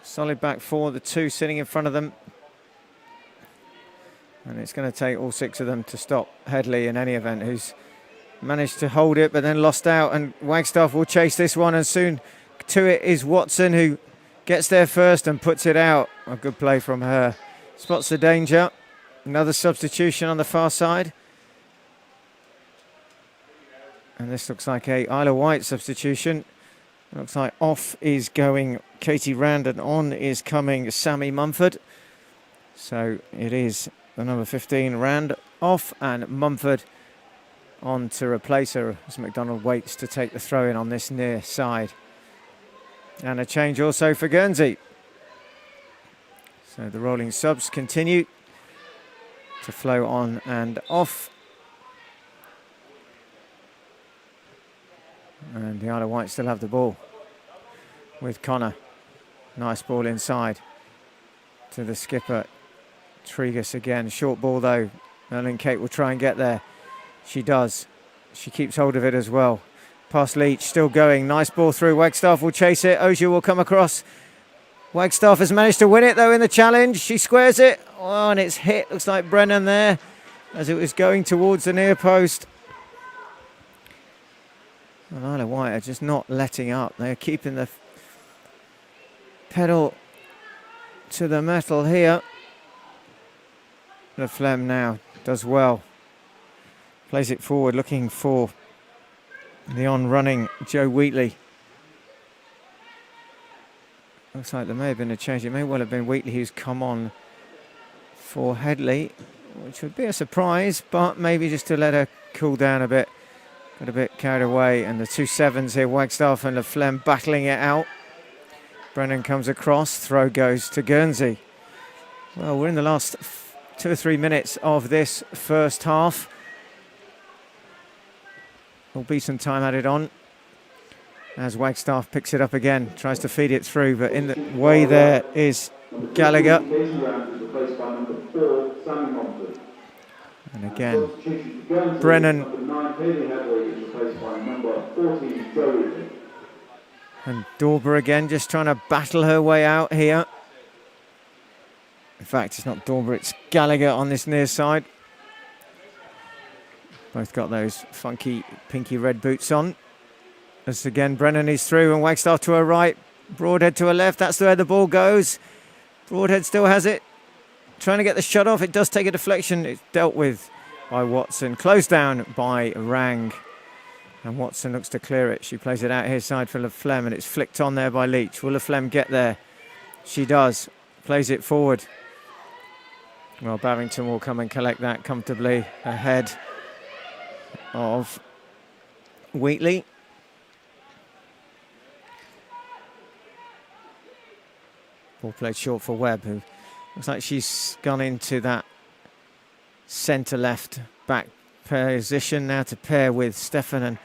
Solid back four, the 2 sitting in front of them. And it's going to take all 6 of them to stop Headley in any event, who's managed to hold it but then lost out. And Wagstaff will chase this one, and soon to it is Watson, who gets there first and puts it out. A good play from her. Spots the danger. Another substitution on the far side. And this looks like a Isle of Wight substitution. Looks like off is going Katie Rand, and on is coming Sammy Mumford. So it is the number 15 Rand off, and Mumford on to replace her as McDonald waits to take the throw in on this near side. And a change also for Guernsey. So the rolling subs continue to flow on and off. And the Isle of Wight still have the ball with Connor. Nice ball inside to the skipper. Tregus again. Short ball though. Merlin Kate will try and get there. She does. She keeps hold of it as well. Past Leach, still going. Nice ball through. Wagstaff will chase it. Ogier will come across. Wagstaff has managed to win it though in the challenge. She squares it. Oh, and it's hit. Looks like Brennan there as it was going towards the near post. And Isle of Wight are just not letting up. They're keeping the pedal to the metal here. Le Flem now does well. Plays it forward, looking for the on-running Joe Wheatley. Looks like there may have been a change. It may well have been Wheatley who's come on for Headley, which would be a surprise, but maybe just to let her cool down a bit. Got a bit carried away, and the 2 sevens here, Wagstaff and Le Flem battling it out. Brennan comes across, throw goes to Guernsey. Well, we're in the last 2 or 3 minutes of this first half. There'll be some time added on as Wagstaff picks it up again, tries to feed it through, but in the way there is Gallagher. And again, Brennan and Dorber again, just trying to battle her way out here. In fact, it's not Dorber, it's Gallagher on this near side. Both got those funky pinky red boots on. As again, Brennan is through and Wagstaff to her right. Broadhead to her left, that's where the ball goes. Broadhead still has it. Trying to get the shot off, it does take a deflection. It's dealt with by Watson. Closed down by Rang. And Watson looks to clear it. She plays it out here side for Le Flem and it's flicked on there by Leach. Will Le Flem get there? She does. Plays it forward. Well, Barrington will come and collect that comfortably ahead of Wheatley. Ball played short for Webb, who looks like she's gone into that centre-left back position now to pair with Stefan, and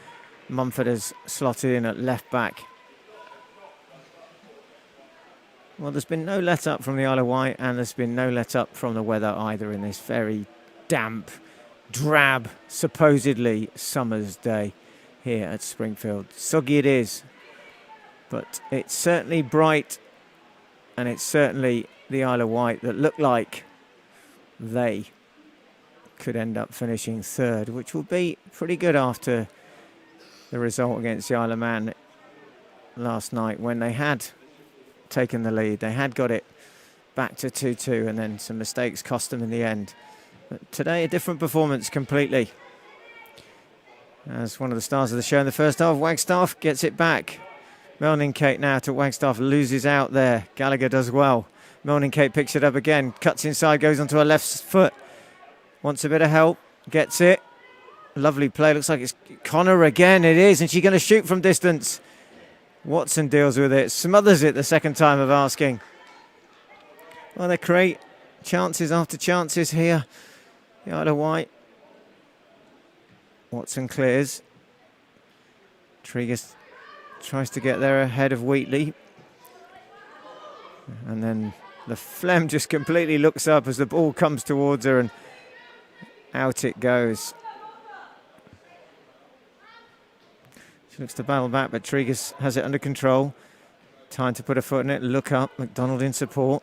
Mumford has slotted in at left back. Well, there's been no let-up from the Isle of Wight, and there's been no let-up from the weather either in this very damp, drab, supposedly summer's day here at Springfield. Soggy it is, but it's certainly bright, and it's certainly the Isle of Wight that look like they could end up finishing third, which will be pretty good after the result against the Isle of Man last night when they had taken the lead. They had got it back to 2-2 and then some mistakes cost them in the end. But today a different performance completely. As one of the stars of the show in the first half, Wagstaff gets it back. Melning Kate now to Wagstaff, loses out there. Gallagher does well. Melning Kate picks it up again, cuts inside, goes onto her left foot. Wants a bit of help, gets it. Lovely play, looks like it's Connor again. It is, and she's going to shoot from distance. Watson deals with it, smothers it the second time of asking. Well, they create chances after chances here. The Isle of Wight. Watson clears. Tregus tries to get there ahead of Wheatley. And then Le Flem just completely looks up as the ball comes towards her and out it goes. She looks to battle back, but Tregus has it under control. Time to put a foot in it, look up. McDonald in support.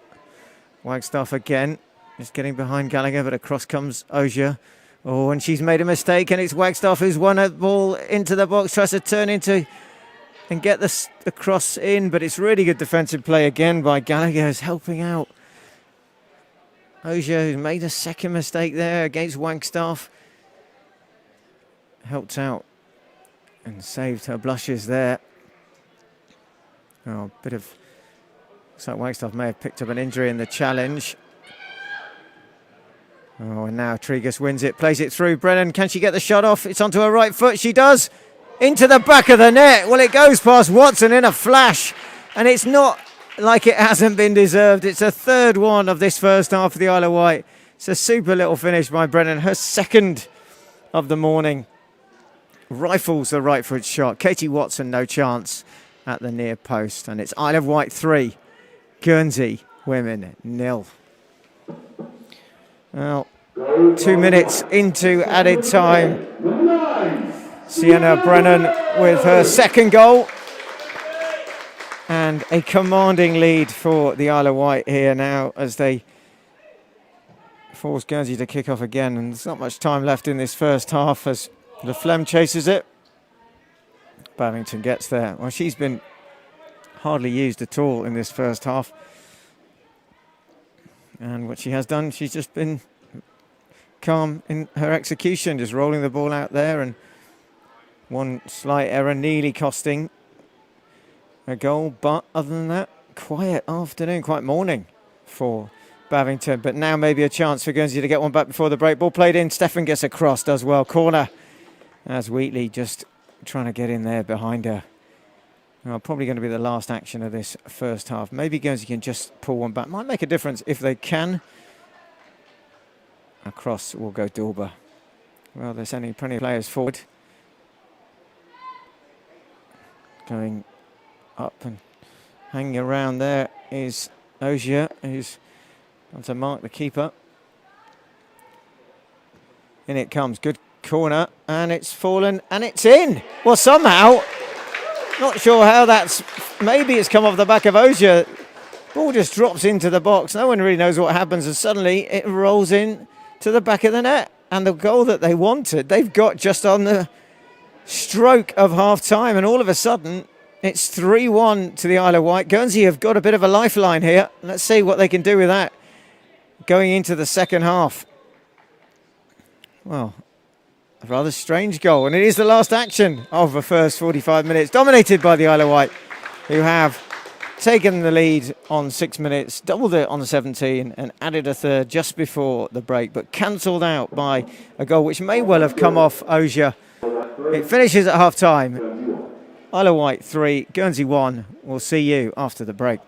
Wagstaff again, just getting behind Gallagher, but across comes Ogier. Oh, and she's made a mistake, and it's Wagstaff who's won a ball into the box, tries to turn into and get the cross in, but it's really good defensive play again by Gallagher, who's helping out. Ogier, who made a second mistake there against Wagstaff, helped out and saved her blushes there. Oh, bit of... looks like Wagstaff may have picked up an injury in the challenge. Oh, and now Tregus wins it, plays it through. Brennan, can she get the shot off? It's onto her right foot. She does. Into the back of the net. Well, it goes past Watson in a flash. And it's not like it hasn't been deserved. It's a third one of this first half for the Isle of Wight. It's a super little finish by Brennan, her second of the morning. Rifles the right foot shot. Katie Watson, no chance at the near post. And it's Isle of Wight 3, Guernsey women 0. Well, 2 minutes into added time. Sienna Brennan with her second goal. And a commanding lead for the Isle of Wight here now as they force Guernsey to kick off again. And there's not much time left in this first half as Le Flem chases it. Babington gets there. Well, she's been hardly used at all in this first half. And what she has done, she's just been calm in her execution, just rolling the ball out there. And one slight error nearly costing a goal, but other than that, quiet afternoon, quiet morning for Babington. But now maybe a chance for Guernsey to get one back before the break. Ball played in, Stefan gets across, does well. Corner as Wheatley just trying to get in there behind her. Well, probably going to be the last action of this first half. Maybe Guernsey can just pull one back. Might make a difference if they can. Across will go Dorber. Well, they're sending plenty of players forward. Going up and hanging around there is Ogier, who's on to mark the keeper. In it comes, good corner, and it's fallen, and it's in. Well, somehow, not sure how that's, maybe it's come off the back of Ogier. Ball just drops into the box. No one really knows what happens, and suddenly it rolls in to the back of the net. And the goal that they wanted, they've got just on the stroke of half-time, and all of a sudden, it's 3-1 to the Isle of Wight. Guernsey have got a bit of a lifeline here. Let's see what they can do with that going into the second half. Well, a rather strange goal, and it is the last action of the first 45 minutes, dominated by the Isle of Wight, who have taken the lead on 6 minutes, doubled it on 17, and added a third just before the break, but cancelled out by a goal which may well have come off Ogier. It finishes at half-time. Isle of Wight 3, Guernsey 1. We'll see you after the break.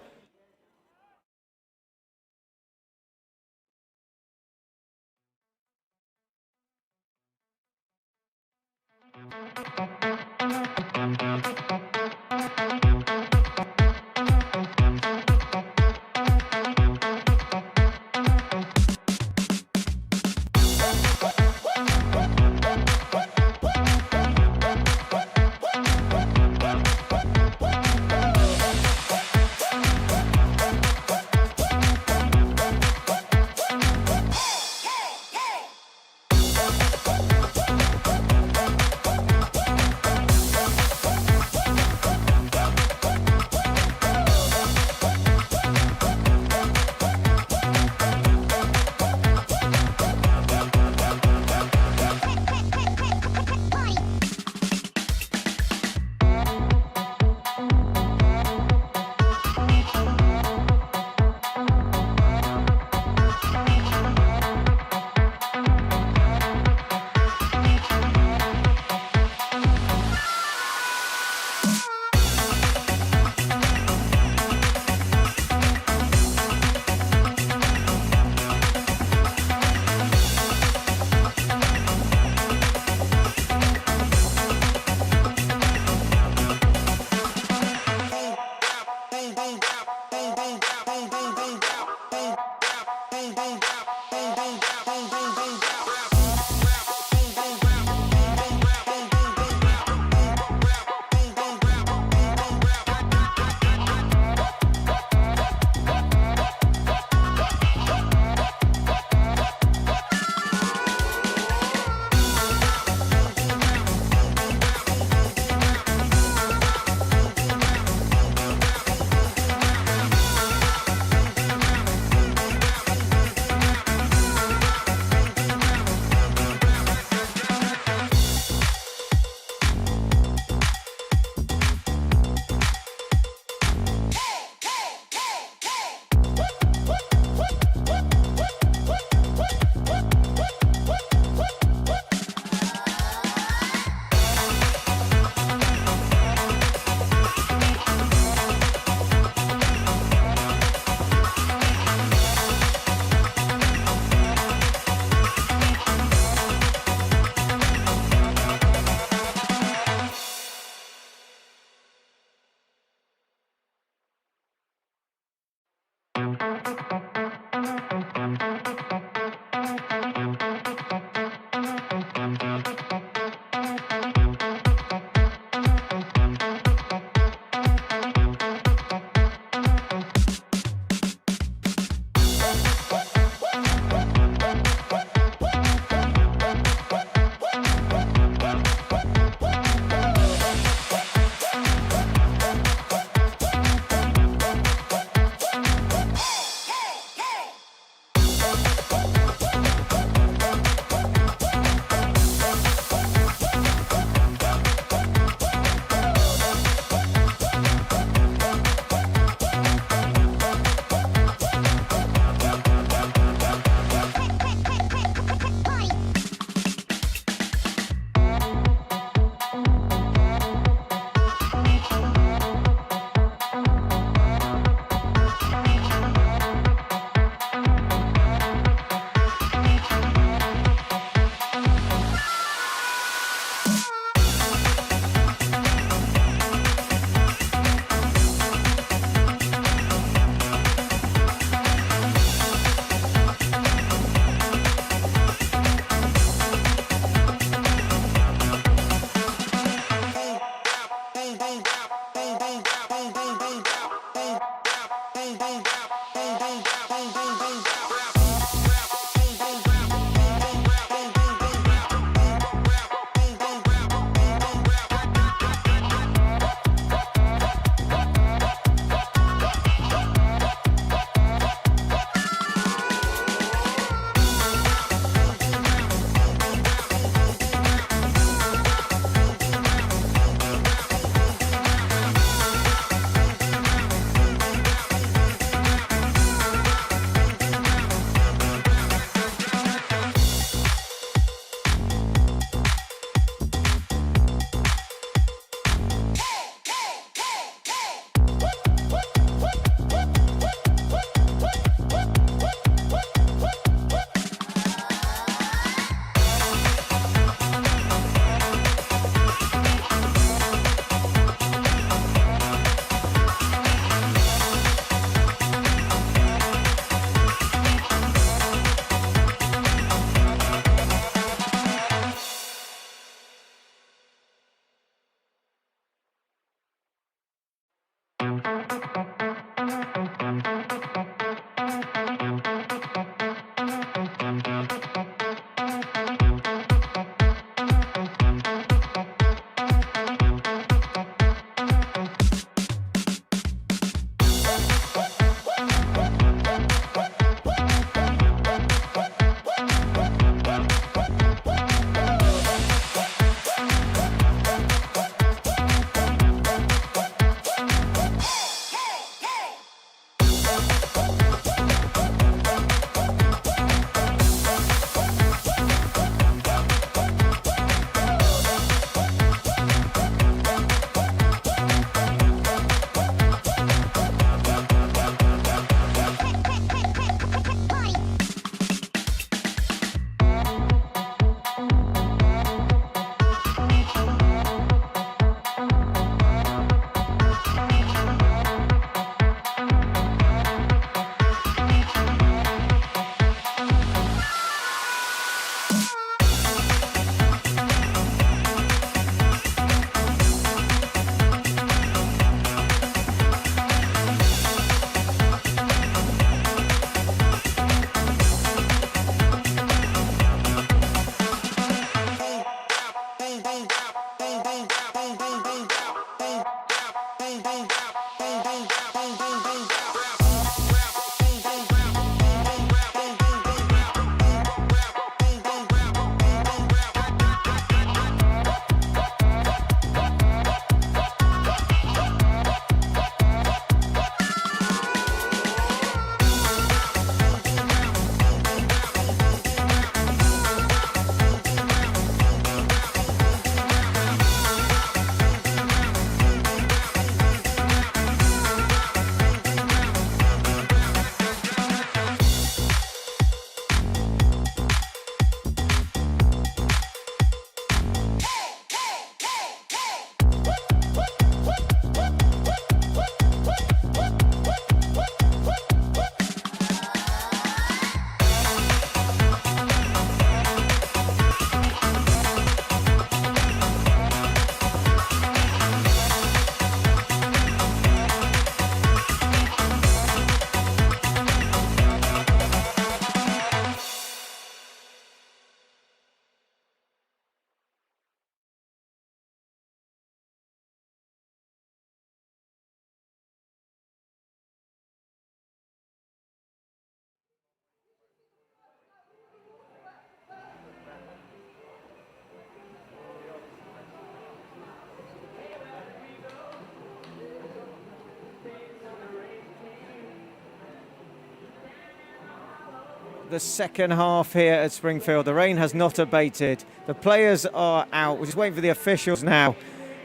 the second half here at Springfield. The rain has not abated. The players are out. We're just waiting for the officials now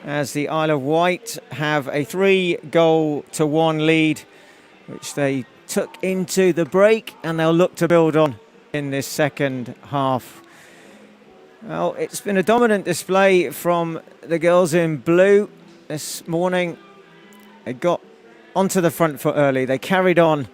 as the Isle of Wight have a 3-1 lead, which they took into the break, and they'll look to build on in this second half. Well, it's been a dominant display from the girls in blue this morning. They got onto the front foot early. They carried on.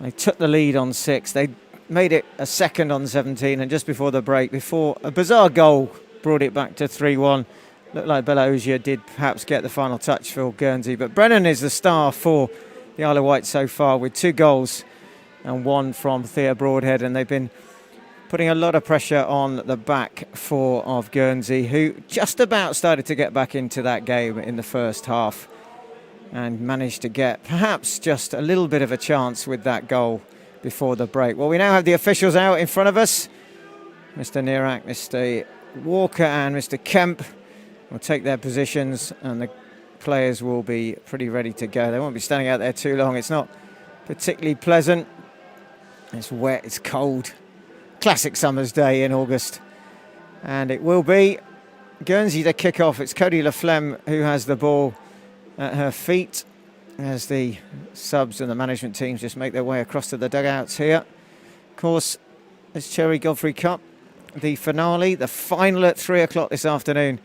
They took the lead on 6. They made it a second on 17, and just before the break, before a bizarre goal brought it back to 3-1. Looked like Bella Ogier did perhaps get the final touch for Guernsey, but Brennan is the star for the Isle of Wight so far, with 2 goals and 1 from Thea Broadhead, and they've been putting a lot of pressure on the back four of Guernsey, who just about started to get back into that game in the first half and managed to get perhaps just a little bit of a chance with that goal before the break. Well, we now have the officials out in front of us. Mr. Nirak, Mr. Walker and Mr. Kemp will take their positions, and the players will be pretty ready to go. They won't be standing out there too long. It's not particularly pleasant. It's wet, it's cold. Classic summer's day in August. And it will be Guernsey to kick off. It's Cody Laflemme who has the ball at her feet as the subs and the management teams just make their way across to the dugouts here. Of course, it's Cherry Godfrey Cup. The finale, the final at 3 o'clock this afternoon,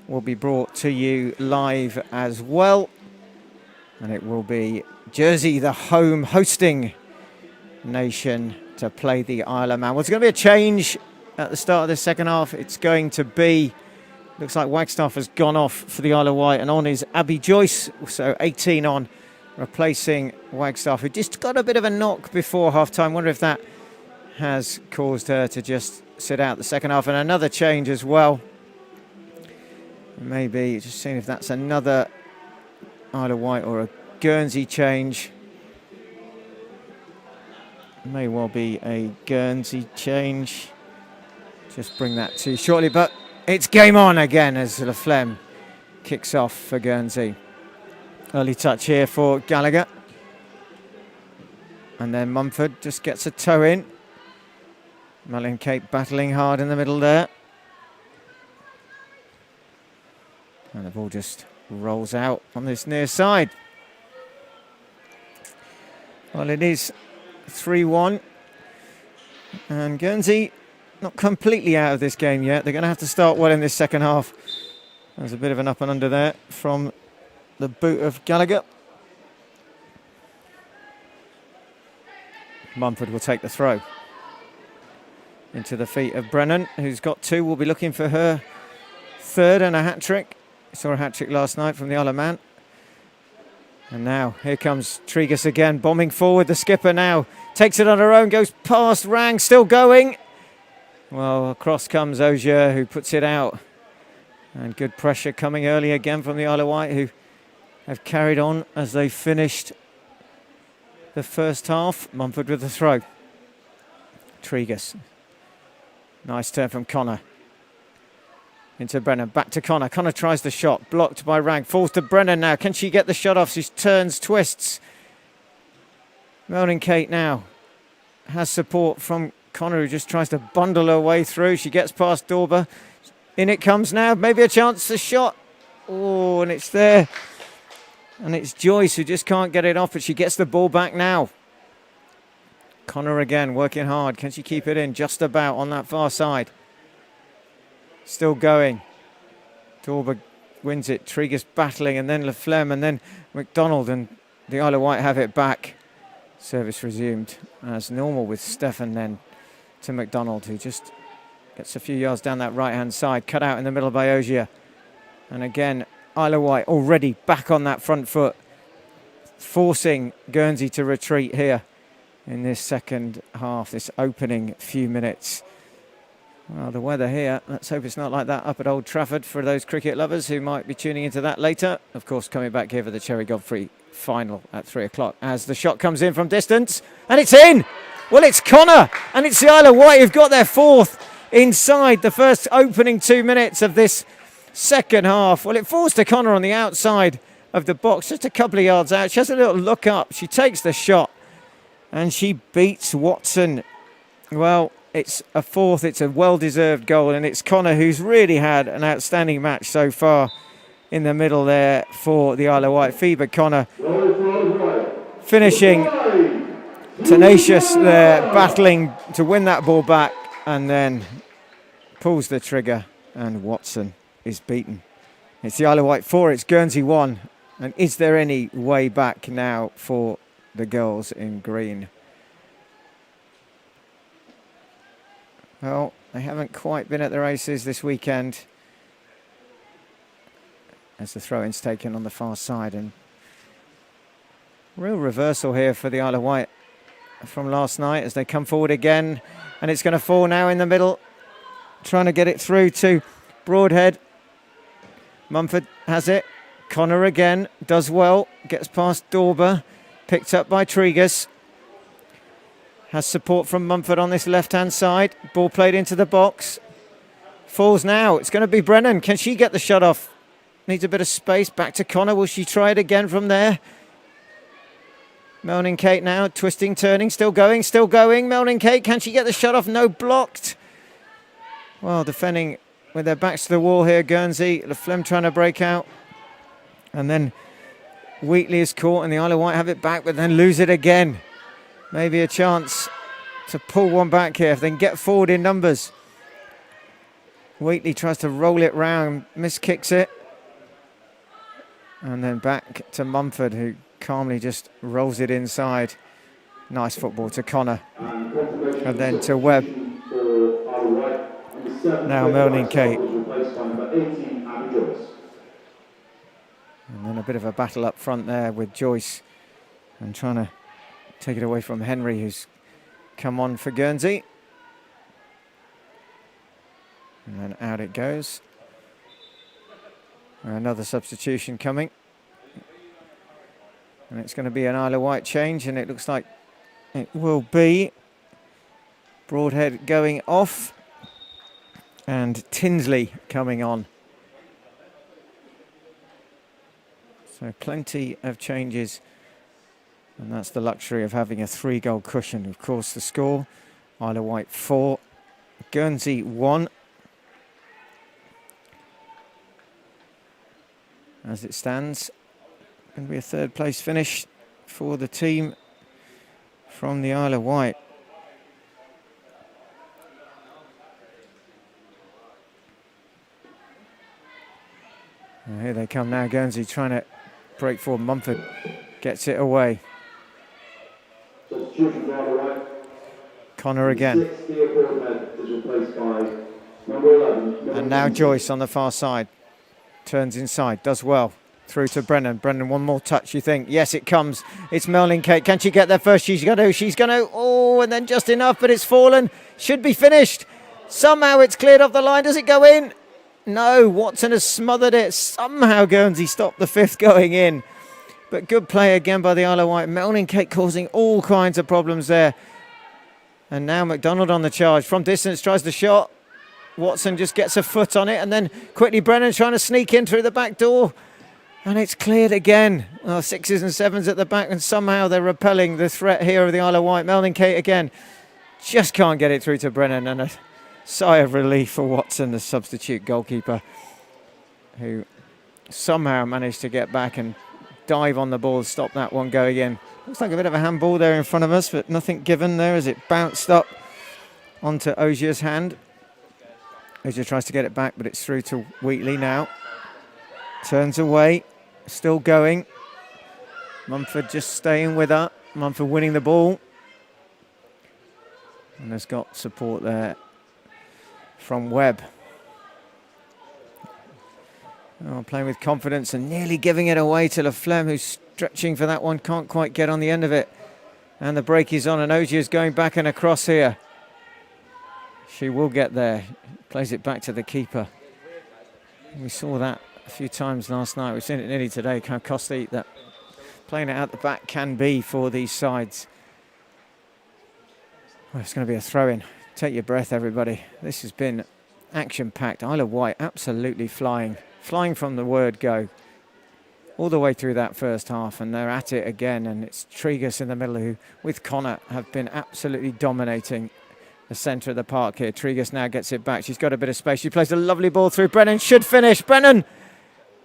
will be brought to you live as well. And it will be Jersey, the home hosting nation, to play the Isle of Man. Well, there's going to be a change at the start of the second half. It's going to be, looks like Wagstaff has gone off for the Isle of Wight, and on is Abby Joyce, so 18 on, replacing Wagstaff, who just got a bit of a knock before half-time. Wonder if that has caused her to just sit out the second half. And another change as well. Maybe just seeing if that's another Isle of Wight or a Guernsey change. May well be a Guernsey change. Just bring that to you shortly, but it's game on again as Laflemme kicks off for Guernsey. Early touch here for Gallagher. And then Mumford just gets a toe in. Malin Cape battling hard in the middle there. And the ball just rolls out on this near side. Well, it is 3-1. And Guernsey not completely out of this game yet. They're going to have to start well in this second half. There's a bit of an up and under there from the boot of Gallagher. Mumford will take the throw into the feet of Brennan, who's got 2. Will be looking for her 3rd and a hat-trick. Saw a hat-trick last night from the Isle of Man. And now here comes Tregus again, bombing forward. The skipper now takes it on her own, goes past Rang, still going. Well, across comes Ogier, who puts it out. And good pressure coming early again from the Isle of Wight, who have carried on as they finished the first half. Mumford with the throw. Tregus. Nice turn from Connor. Into Brennan, back to Connor. Connor tries the shot, blocked by Rang. Falls to Brennan now. Can she get the shot off? She turns, twists. Malin Kate now has support from Connor, who just tries to bundle her way through. She gets past Dorber. In it comes now. Maybe a chance to shot. Oh, and it's there. And it's Joyce who just can't get it off, but she gets the ball back now. Connor again, working hard. Can she keep it in? Just about on that far side. Still going. Dorber wins it. Tregus battling, and then Laflemme, and then McDonald, and the Isle of Wight have it back. Service resumed as normal with Stefan then to McDonald, who just gets a few yards down that right-hand side. Cut out in the middle by Ogier. And again, Isle of Wight already back on that front foot, forcing Guernsey to retreat here in this second half, this opening few minutes. Well, the weather here, let's hope it's not like that up at Old Trafford for those cricket lovers who might be tuning into that later. Of course, coming back here for the Cherry Godfrey final at 3 o'clock as the shot comes in from distance. And it's in! Well, it's Connor, and it's the Isle of Wight who've got their 4th inside the first opening 2 minutes of this second half. Well, it falls to Connor on the outside of the box, just a couple of yards out. She has a little look up. She takes the shot, and she beats Watson Well, it's a fourth, it's a well-deserved goal, and it's Connor who's really had an outstanding match so far in the middle there for the Isle of Wight. FIBA Connor finishing tenacious there, battling to win that ball back, and then pulls the trigger, and Watson is beaten. It's the Isle of Wight 4, it's Guernsey 1. And is there any way back now for the girls in green? Well, they haven't quite been at the races this weekend, as the throw-in's taken on the far side. And real reversal here for the Isle of Wight from last night as they come forward again. And it's going to fall now in the middle, trying to get it through to Broadhead. Mumford has it. Connor again, does well, gets past Dorber, picked up by Tregus. Has support from Mumford on this left-hand side. Ball played into the box. Falls now, it's going to be Brennan. Can she get the shot off? Needs a bit of space, back to Connor. Will she try it again from there? Melnin Kate now, twisting, turning, still going. Melnin Kate, can she get the shot off? No, blocked. Well, defending with their backs to the wall here, Guernsey. Laflemme trying to break out. And then Wheatley is caught and the Isle of Wight have it back, but then lose it again. Maybe a chance to pull one back here if they can get forward in numbers. Wheatley tries to roll it round, miskicks it. And then back to Mumford, who calmly just rolls it inside. Nice football to Connor. And then to Webb. Now Melnin Kate. And then a bit of a battle up front there with Joyce and trying to take it away from Henry, who's come on for Guernsey. And then out it goes. Another substitution coming. And it's going to be an Isle of Wight change, and it looks like it will be Broadhead going off and Tinsley coming on. So plenty of changes, and that's the luxury of having a 3-goal cushion. Of course, the score, Isle of Wight 4, Guernsey 1. As it stands, going to be a third-place finish for the team from the Isle of Wight. And here they come now, Guernsey trying to break forward. Mumford gets it away. Connor again. And now Joyce on the far side. Turns inside, does well. Through to Brennan. Brennan, one more touch, you think? Yes, it comes. It's Melnin Kate. Can she get there first? She's going to. Oh, and then just enough, but it's fallen. Should be finished. Somehow it's cleared off the line. Does it go in? No, Watson has smothered it. Somehow Guernsey stopped the fifth going in. But good play again by the Isle of Wight. Melnin Kate causing all kinds of problems there. And now McDonald on the charge. From distance, tries the shot. Watson just gets a foot on it. And then quickly Brennan trying to sneak in through the back door. And it's cleared again. Well, 6s and 7s at the back. And somehow they're repelling the threat here of the Isle of Wight. Melnin Kate again. Just can't get it through to Brennan. And a sigh of relief for Watson, the substitute goalkeeper, who somehow managed to get back and dive on the ball, stop that one going in. Looks like a bit of a handball there in front of us, but nothing given there as it bounced up onto Ozier's hand. Ozier tries to get it back, but it's through to Wheatley now. Turns away, still going. Mumford just staying with her. Mumford winning the ball. And has got support there from Webb. Oh, playing with confidence and nearly giving it away to Laflemme, who's stretching for that one, can't quite get on the end of it. And the break is on, and Ozier's going back and across here. She will get there. Plays it back to the keeper. We saw that a few times last night. We've seen it nearly today, how costly that playing it out the back can be for these sides. Well, it's going to be a throw-in. Take your breath, everybody. This has been action-packed. Isle of Wight absolutely flying from the word go all the way through that first half, and they're at it again. And it's Tregus in the middle who, with Connor, have been absolutely dominating the centre of the park here. Tregus now gets it back. She's got a bit of space. She plays a lovely ball through. Brennan should finish. Brennan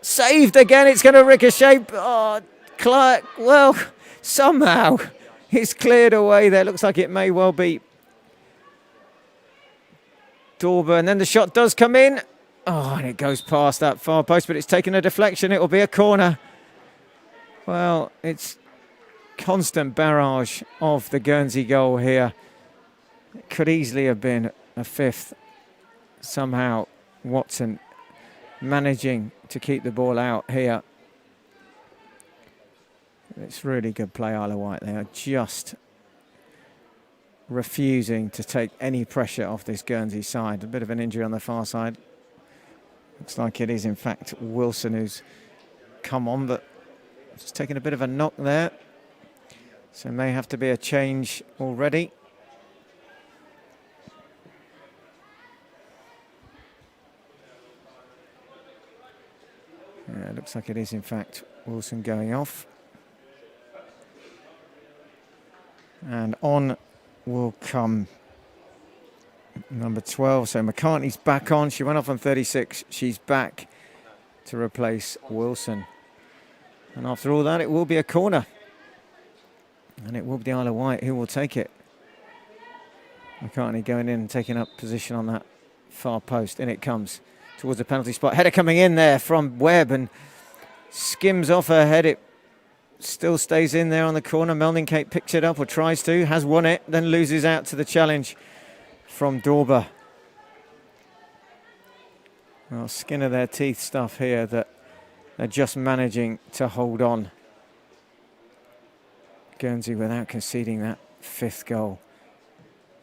saved again. It's going to ricochet. Oh, Clark, well, somehow it's cleared away there. Looks like it may well be Dorber. And then the shot does come in. Oh, and it goes past that far post, but it's taken a deflection. It will be a corner. Well, it's constant barrage of the Guernsey goal here. It could easily have been a fifth. Somehow Watson managing to keep the ball out here. It's really good play, Isle of Wight. They are just refusing to take any pressure off this Guernsey side. A bit of an injury on the far side. Looks like it is, in fact, Wilson who's come on, but just taking a bit of a knock there. So may have to be a change already. Yeah, it looks like it is, in fact, Wilson going off. And on will come number 12. So McCartney's back on. She went off on 36. She's back to replace Wilson. And after all that, it will be a corner. And it will be the Isle of Wight who will take it. McCartney going in and taking up position on that far post. In it comes towards the penalty spot. Header coming in there from Webb and skims off her head. It still stays in there on the corner. Melding Kate picks it up, or tries to, has won it, then loses out to the challenge from Dorber. Well, skin of their teeth stuff here that they're just managing to hold on. Guernsey without conceding that fifth goal.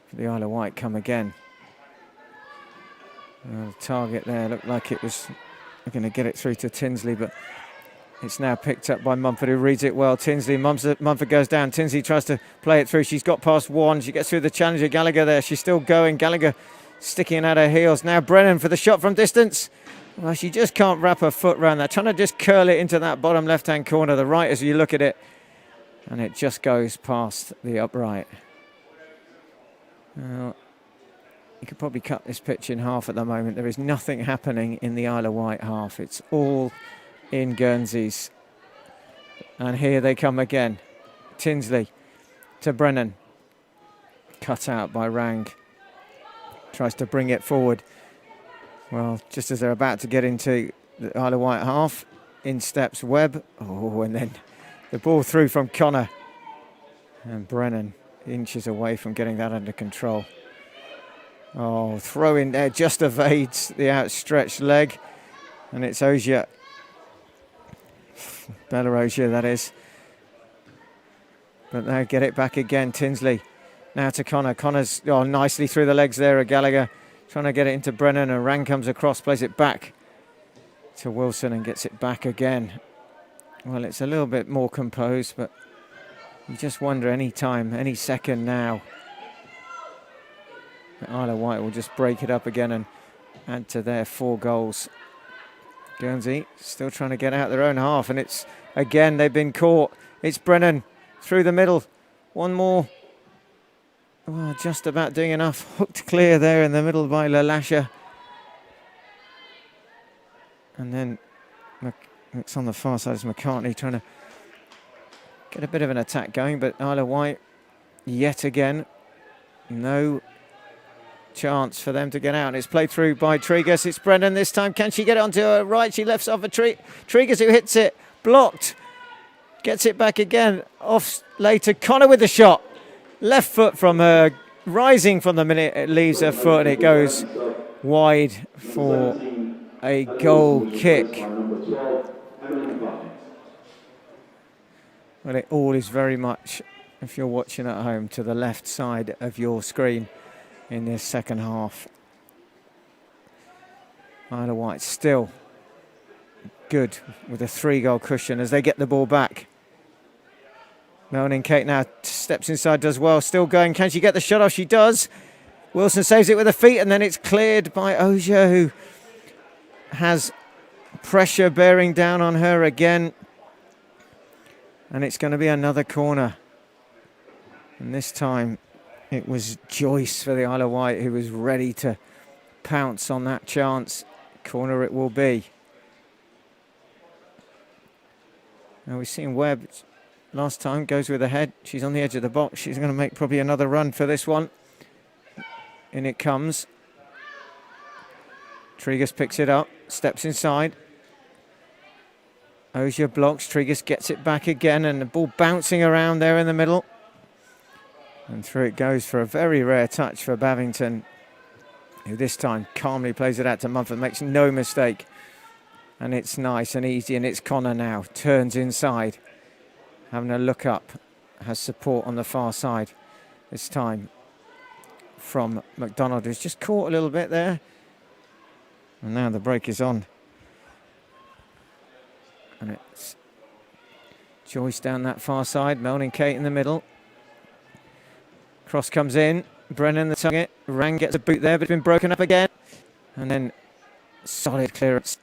For the Isle of Wight come again. The target there looked like it was going to get it through to Tinsley, but it's now picked up by Mumford, who reads it well. Tinsley, Mumford goes down. Tinsley tries to play it through. She's got past one. She gets through the challenger. Gallagher there. She's still going. Gallagher sticking at her heels. Now Brennan for the shot from distance. Well, she just can't wrap her foot around that. Trying to just curl it into that bottom left-hand corner. The right as you look at it. And it just goes past the upright. Well, you could probably cut this pitch in half at the moment. There is nothing happening in the Isle of Wight half. It's all in Guernsey's. And here they come again. Tinsley to Brennan. Cut out by Rang. Tries to bring it forward. Well, just as they're about to get into the Isle of Wight half, in steps Webb. Oh, and then the ball through from Connor. And Brennan inches away from getting that under control. Oh, throw in there, just evades the outstretched leg. And it's Ogier. Bella Ogier, that is. But now get it back again, Tinsley. Now to Connor. Connor's nicely through the legs there of Gallagher. Trying to get it into Brennan, and Rang comes across, plays it back to Wilson and gets it back again. Well, it's a little bit more composed, but you just wonder any time, any second now, that Isle of Wight will just break it up again and add to their 4 goals. Guernsey still trying to get out their own half, and it's, again, they've been caught. It's Brennan through the middle. One more. Well, just about doing enough. Hooked clear there in the middle by Lalasha. And then it's on the far side is McCartney trying to get a bit of an attack going, but Isle of Wight, yet again, no chance for them to get out. It's played through by Tregus. It's Brennan this time. Can she get it onto her right? She lefts off a Tregus, who hits it. Blocked. Gets it back again. Off later. Connor with the shot. Left foot from her. Rising from the minute it leaves her foot, and it goes wide for a goal kick. Well, it all is very much, if you're watching at home, to the left side of your screen in this second half. Isle of Wight still good with a 3-goal cushion as they get the ball back. Melanie Kate now steps inside, does well, still going. Can she get the shot off? She does. Wilson saves it with her feet, and then it's cleared by Ogier, who has pressure bearing down on her again. And it's going to be another corner. And this time It was Joyce for the Isle of Wight who was ready to pounce on that chance. Corner it will be. Now we've seen Webb last time, goes with the head. She's on the edge of the box. She's going to make probably another run for this one. In it comes. Tregus picks it up, steps inside. Ozier blocks, Tregus gets it back again, and the ball bouncing around there in the middle. And through it goes for a very rare touch for Bavington, who this time calmly plays it out to Mumford, makes no mistake. And it's nice and easy, and it's Connor now, turns inside, having a look up, has support on the far side this time from McDonald, who's just caught a little bit there. And now the break is on. And it's Joyce down that far side, Melanie Kate in the middle. Cross comes in, Brennan the target, Rang gets a boot there, but it's been broken up again. And then solid clearance.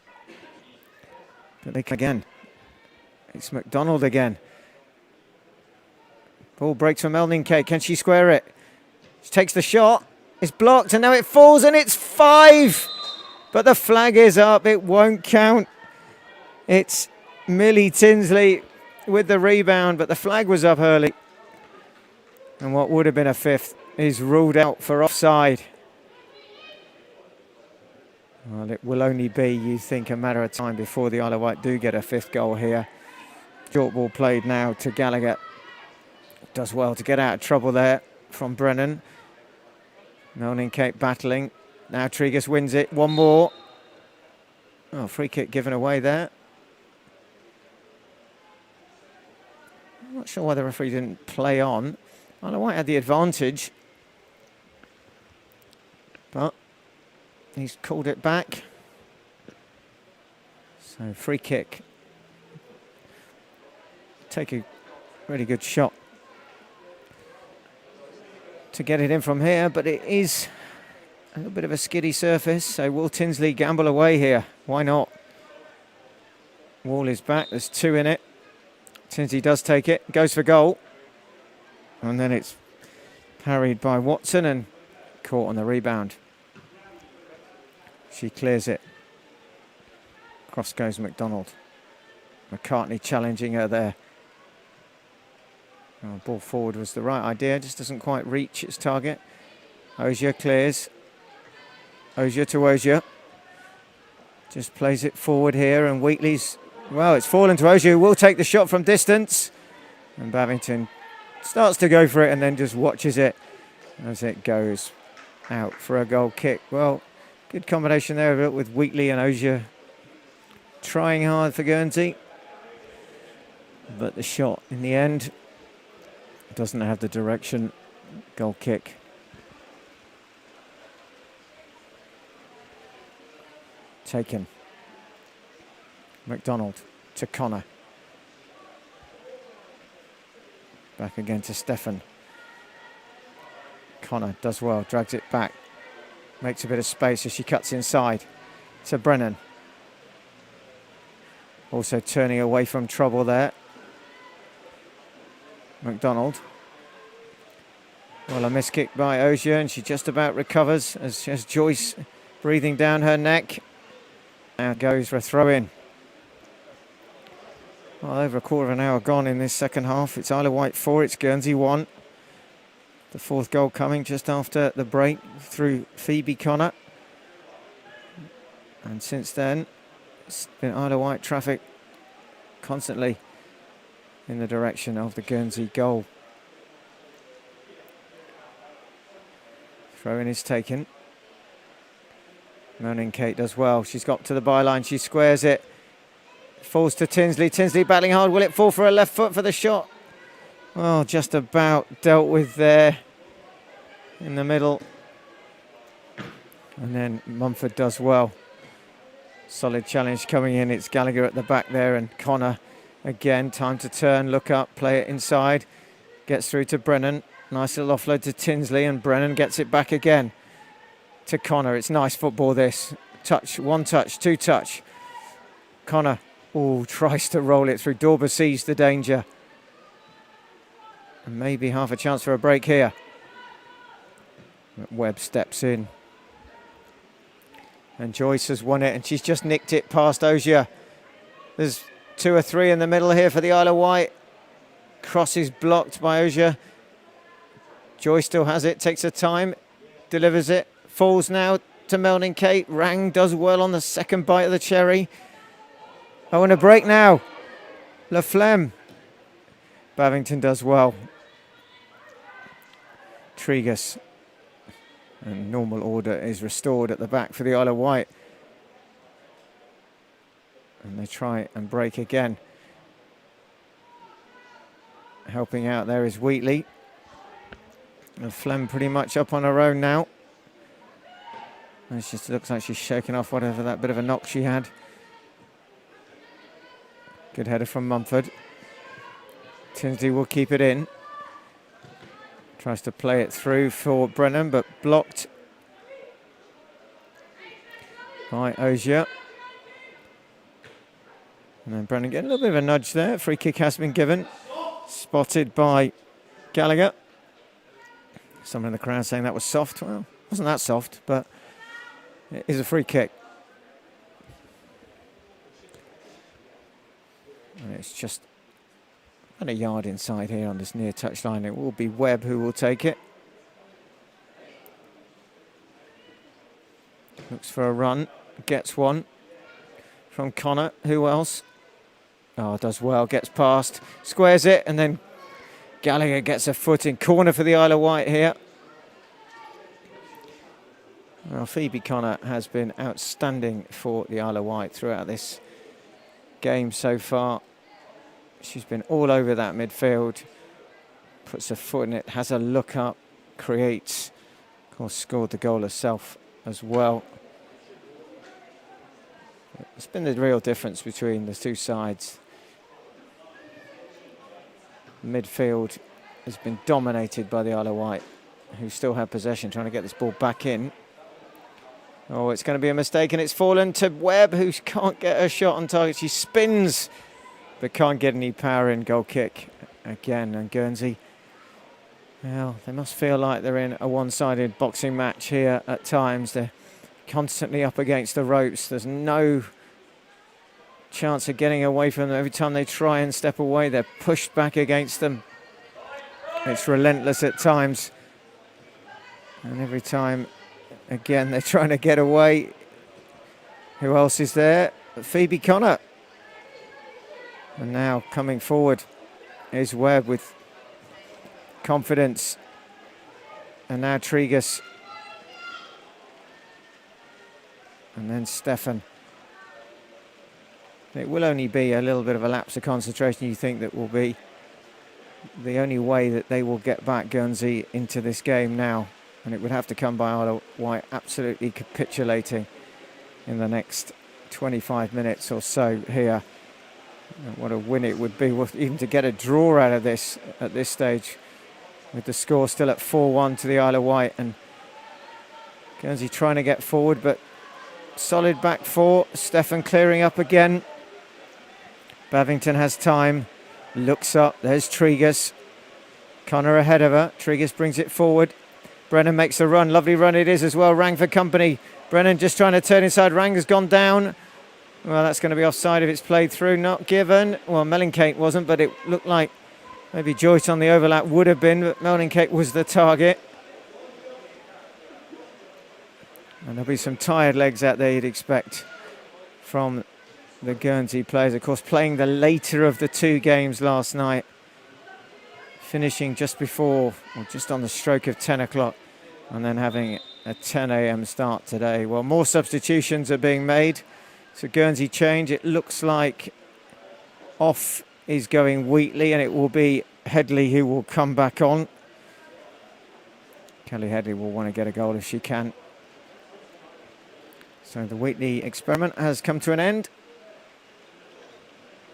But they come again. It's McDonald again. Ball breaks from Melanie Kate, can she square it? She takes the shot, it's blocked, and now it falls, and it's 5! But the flag is up, it won't count. It's Millie Tinsley with the rebound, but the flag was up early. And what would have been a 5th is ruled out for offside. Well, it will only be, you think, a matter of time before the Isle of Wight do get a 5th goal here. Short ball played now to Gallagher. Does well to get out of trouble there from Brennan. Melanie Kate battling. Now Tregus wins it. One more. Oh, free kick given away there. I'm not sure why the referee didn't play on. Isle of Wight had the advantage, but he's called it back. So free kick. Take a really good shot to get it in from here, but it is a little bit of a skiddy surface, so will Tinsley gamble away here? Why not? Wall is back, there's 2 in it. Tinsley does take it, goes for goal. And then it's parried by Watson and caught on the rebound. She clears it. Cross goes McDonald. McCartney challenging her there. Oh, ball forward was the right idea, just doesn't quite reach its target. Ozier clears. Ozier to Ozier. Just plays it forward here, and Wheatley's, well, it's fallen to Ozier, who will take the shot from distance. And Bavington starts to go for it and then just watches it as it goes out for a goal kick. Well, good combination there with Wheatley and Ozier trying hard for Guernsey. But the shot in the end doesn't have the direction. Goal kick. Taken. McDonald to Connor. Back again to Stefan. Connor does well, drags it back. Makes a bit of space as she cuts inside to Brennan. Also turning away from trouble there. McDonald. Well, a miss kick by Ozier, and she just about recovers as she has Joyce breathing down her neck. Now goes for a throw-in. Well, over a quarter of an hour gone in this second half. It's Isle of Wight 4, it's Guernsey 1. The 4th goal coming just after the break through Phoebe Connor. And since then, it's been Isle of Wight traffic constantly in the direction of the Guernsey goal. Throw-in is taken. Moaning Kate does well. She's got to the byline. She squares it. Falls to Tinsley. Tinsley battling hard. Will it fall for her left foot for the shot? Well, just about dealt with there in the middle. And then Mumford does well. Solid challenge coming in. It's Gallagher at the back there, and Connor again. Time to turn, look up, play it inside. Gets through to Brennan. Nice little offload to Tinsley, and Brennan gets it back again to Connor. It's nice football this. Touch, one touch, two touch. Connor, tries to roll it through. Dorber sees the danger. And maybe half a chance for a break here. Webb steps in. And Joyce has won it, and she's just nicked it past Osier. There's 2 or 3 in the middle here for the Isle of Wight. Cross is blocked by Osier. Joyce still has it, takes her time, delivers it, falls now to Melding Kate. Rang does well on the second bite of the cherry. Oh, and a break now. La Flemme. Bavington does well. Tregus. And normal order is restored at the back for the Isle of Wight. And they try and break again. Helping out there is Wheatley. And Flem pretty much up on her own now. And it just looks like she's shaking off whatever that bit of a knock she had. Good header from Mumford. Tinsley will keep it in. Tries to play it through for Brennan, but blocked by Osier. And then Brennan getting a little bit of a nudge there. Free kick has been given. Spotted by Gallagher. Someone in the crowd saying that was soft. Well, it wasn't that soft, but it is a free kick. And it's just about a yard inside here on this near touchline. It will be Webb who will take it. Looks for a run. Gets one from Connor. Who else? Oh, does well. Gets past. Squares it. And then Gallagher gets a foot in. Corner for the Isle of Wight here. Well, Phoebe Connor has been outstanding for the Isle of Wight throughout this game so far. She's been all over that midfield. Puts her foot in it. Has a look up. Creates. Of course, scored the goal herself as well. It's been the real difference between the two sides. Midfield has been dominated by the Isle of Wight, who still have possession, trying to get this ball back in. Oh, it's going to be a mistake, and it's fallen to Webb, who can't get her shot on target. She spins, but can't get any power in. Goal kick again, and Guernsey, well, they must feel like they're in a one-sided boxing match here at times. They're constantly up against the ropes. There's no chance of getting away from them. Every time they try and step away, they're pushed back against them. It's relentless at times. And every time, again, they're trying to get away. Who else is there? Phoebe Connor. And now coming forward is Webb with confidence. And now Tregus. And then Stefan. It will only be a little bit of a lapse of concentration, you think, that will be the only way that they will get back Guernsey into this game now. And it would have to come by Isle of Wight absolutely capitulating in the next 25 minutes or so here. And what a win it would be, even to get a draw out of this at this stage, with the score still at 4-1 to the Isle of Wight. And Guernsey trying to get forward, but solid back four. Stefan clearing up again. Bavington has time. Looks up. There's Tregus. Connor ahead of her. Tregus brings it forward. Brennan makes a run. Lovely run it is as well. Rang for company. Brennan just trying to turn inside. Rang has gone down. Well, that's going to be offside if it's played through. Not given. Well, Mellencate wasn't, but it looked like maybe Joyce on the overlap would have been, but Mellencate was the target. And there'll be some tired legs out there, you'd expect, from the Guernsey players. Of course, playing the later of the two games last night, finishing just before, or just on the stroke of 10 o'clock, and then having a 10 a.m. start today. Well, more substitutions are being made. So Guernsey change. It looks like off is going Wheatley, and it will be Headley who will come back on. Kelly Headley will want to get a goal if she can. So the Wheatley experiment has come to an end.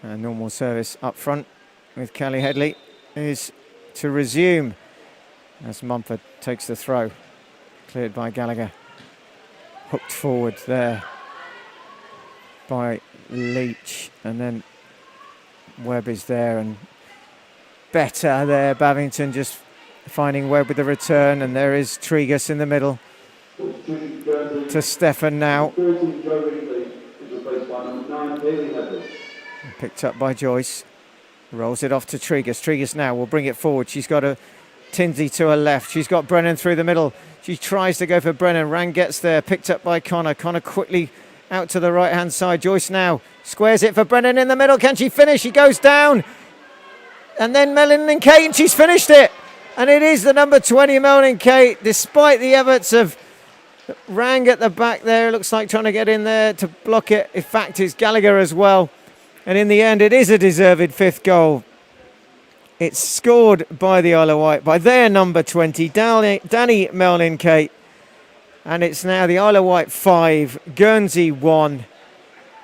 And normal service up front with Kelly Headley is to resume as Mumford takes the throw. Cleared by Gallagher. Hooked forward there by Leach. And then Webb is there, and better there. Bavington just finding Webb with the return, and there is Tregus in the middle to Stefan now. Picked up by Joyce. Rolls it off to Tregus. Tregus now will bring it forward. She's got a Tinsey to her left. She's got Brennan through the middle. She tries to go for Brennan. Rand gets there. Picked up by Connor. Connor quickly out to the right-hand side. Joyce now squares it for Brennan in the middle. Can she finish? She goes down. And then Melanie Kate, and she's finished it. And it is the number 20, Melanie Kate, despite the efforts of Rang at the back there. It looks like trying to get in there to block it. In fact, it's Gallagher as well. And in the end, it is a deserved 5th goal. It's scored by the Isle of Wight, by their number 20, Danny Melanie Kate. And it's now the Isle of Wight 5, Guernsey 1.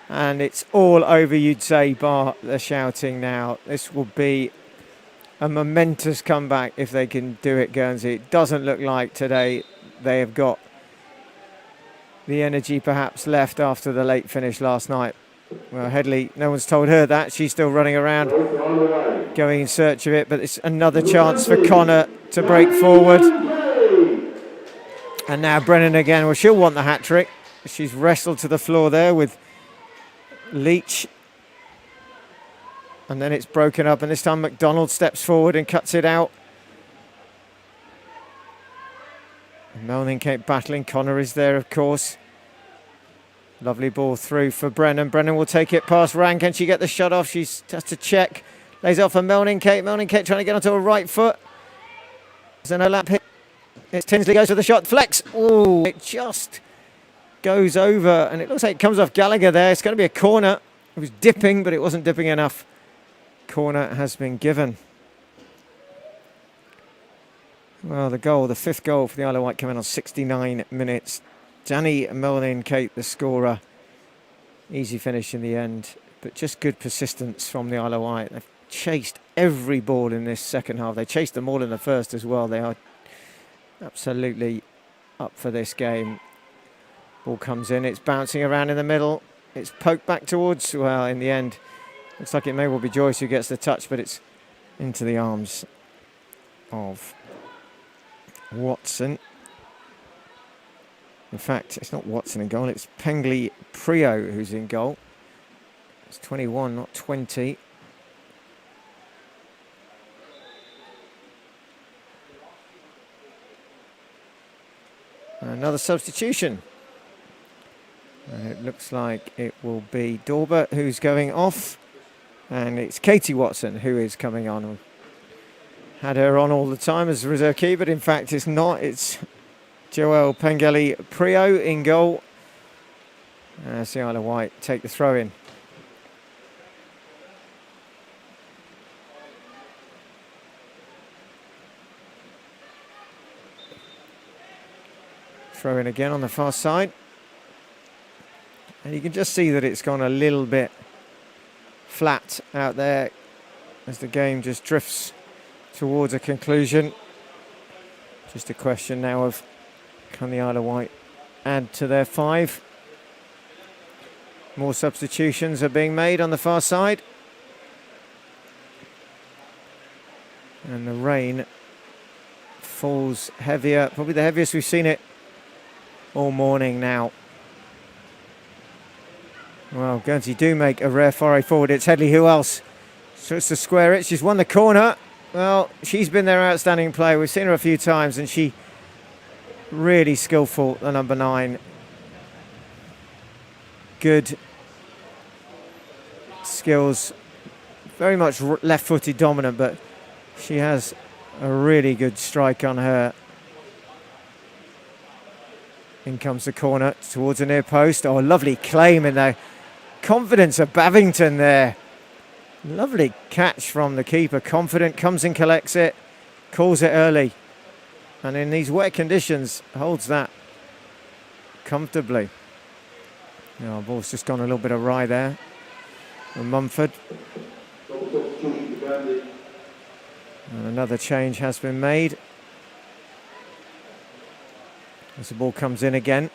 And it's all over, you'd say, bar the shouting now. This will be a momentous comeback if they can do it, Guernsey. It doesn't look like today they have got the energy perhaps left after the late finish last night. Well, Headley, no one's told her that. She's still running around, going in search of it. But it's another chance for Connor to break forward. And now Brennan again. Well, she'll want the hat-trick. She's wrestled to the floor there with Leach. And then it's broken up, and this time McDonald steps forward and cuts it out. Melanie Kate battling. Connor is there, of course. Lovely ball through for Brennan. Brennan will take it past Rang. Can she get the shot off? She has to check. Lays off for Melanie Kate. Melanie Kate trying to get onto her right foot. There's an overlap hit. It's Tinsley goes for the shot. Flex. Oh, it just goes over, and it looks like it comes off Gallagher there. It's going to be a corner. It was dipping, but it wasn't dipping enough. Corner has been given. Well, the goal, the 5th goal for the Isle of Wight, coming on 69 minutes. Danny Melanie Kate, the scorer. Easy finish in the end, but just good persistence from the Isle of Wight. They've chased every ball in this second half. They chased them all in the first as well. They are absolutely up for this game. Ball comes in, it's bouncing around in the middle. It's poked back towards, well, in the end, looks like it may well be Joyce who gets the touch, but it's into the arms of Watson. In fact, it's not Watson in goal, it's Pengley Prio who's in goal. It's 21, not 20. Another substitution. And it looks like it will be Daubert who's going off. And it's Katie Watson who is coming on. Had her on all the time as reserve key, but in fact it's not. It's Joelle Pengelly Prio in goal. As the Isle of Wight take the throw in. Throw in again on the far side. And you can just see that it's gone a little bit flat out there as the game just drifts towards a conclusion. Just a question now of, can the Isle of Wight add to their 5? More substitutions are being made on the far side. And the rain falls heavier, probably the heaviest we've seen it all morning now. Well, Guernsey do make a rare foray forward. It's Headley, who else? So it's to square it. She's won the corner. Well, she's been their outstanding player. We've seen her a few times, and she really skillful, the number 9. Good skills. Very much left-footed dominant, but she has a really good strike on her. In comes the corner towards the near post. Oh, lovely claim in there. Confidence of Bavington there. Lovely catch from the keeper. Confident, comes and collects it. Calls it early. And in these wet conditions, holds that comfortably. Oh, ball's just gone a little bit awry there. And Mumford. And another change has been made. As the ball comes in again.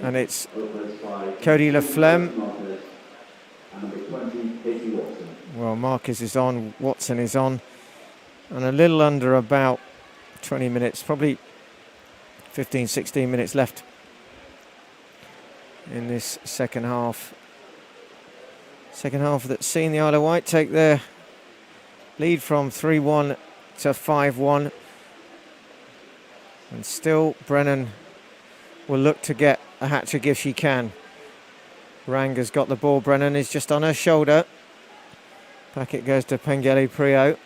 And it's Cody Laflemme Well, Marcus is on, Watson is on, and a little under about 20 minutes, probably 15, 16 minutes left in this second half. Second half that's seen the Isle of Wight take their lead from 3-1 to 5-1. And still Brennan will look to get a hat-trick if she can. Rang has got the ball. Brennan is just on her shoulder. Back it goes to Pengeli Prio.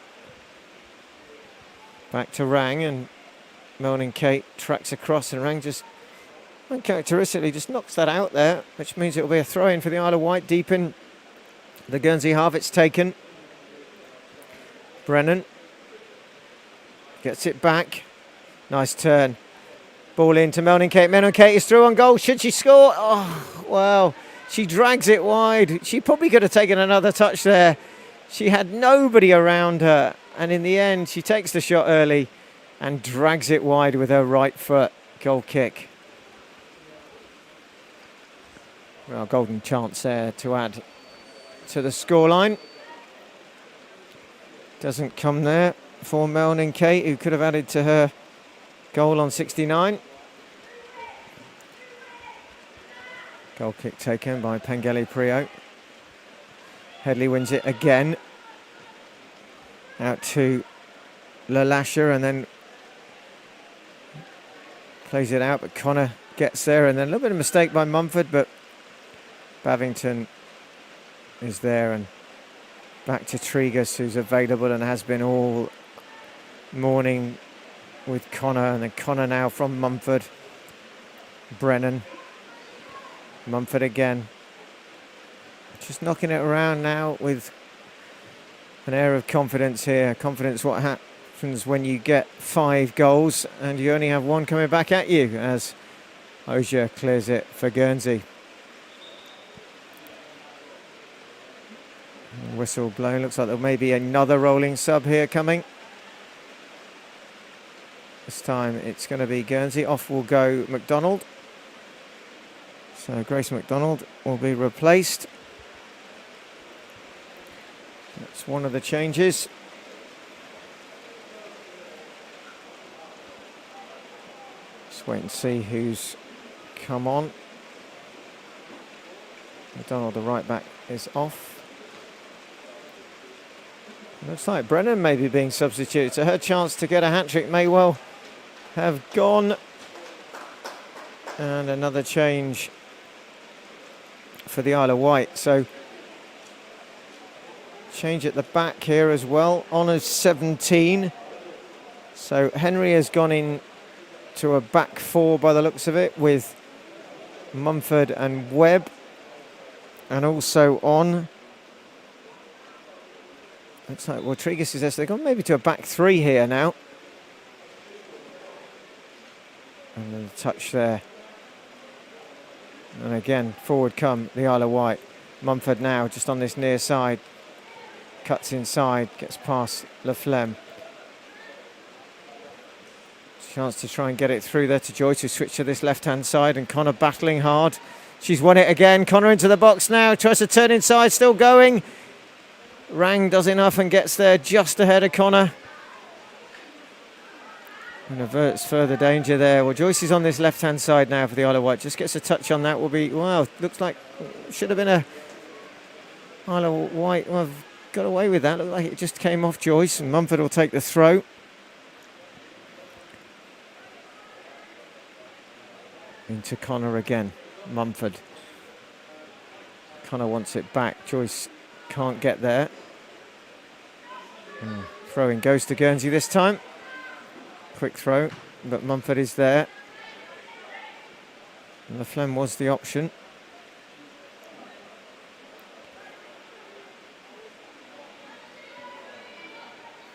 Back to Rang, and Melanie Kate tracks across, and Rang just uncharacteristically just knocks that out there, which means it will be a throw-in for the Isle of Wight deep in the Guernsey half. It's taken. Brennan gets it back. Nice turn. Ball into Melanie Kate. Melanie Kate is through on goal. Should she score? Oh, well, she drags it wide. She probably could have taken another touch there. She had nobody around her, and in the end she takes the shot early and drags it wide with her right foot. Goal kick. Well, golden chance there to add to the scoreline. Doesn't come there for Melanie Kate, who could have added to her goal on 69. Goal kick taken by Pengeli Prio. Headley wins it again. Out to LaLasher, and then plays it out, but Connor gets there, and then a little bit of mistake by Mumford, but Bavington is there, and back to Tregus, who's available and has been all morning with Connor, and then Connor now from Mumford. Brennan. Mumford again. Just knocking it around now with an air of confidence here. Confidence what happens when you get 5 goals and you only have 1 coming back at you, as Ogier clears it for Guernsey. Whistle blown. Looks like there may be another rolling sub here coming. This time it's going to be Guernsey. Off will go McDonald. So Grace McDonald will be replaced. That's one of the changes. Let's wait and see who's come on. McDonald, the right back, is off. Looks like Brennan may be being substituted, so her chance to get a hat-trick may well have gone. And another change for the Isle of Wight. So change at the back here as well. Honours 17. So Henry has gone in to a back 4 by the looks of it, with Mumford and Webb. And also on, looks like Rodriguez is there, so they've gone maybe to a back 3 here now. And then a touch there. And again, forward come the Isle of Wight. Mumford now just on this near side. Cuts inside, gets past Laflemme. Chance to try and get it through there to Joyce, who switched to this left-hand side, and Connor battling hard. She's won it again. Connor into the box now, tries to turn inside, still going. Rang does enough and gets there just ahead of Connor. And averts further danger there. Well, Joyce is on this left-hand side now for the Isle of Wight. Just gets a touch on that. Will be, wow, looks like should have been a Isle of Wight. Well, got away with that. Looked like it just came off Joyce, and Mumford will take the throw. Into Connor again. Mumford. Connor wants it back. Joyce can't get there. Throw-in goes to Guernsey this time. Quick throw, but Mumford is there. And Laflemme was the option.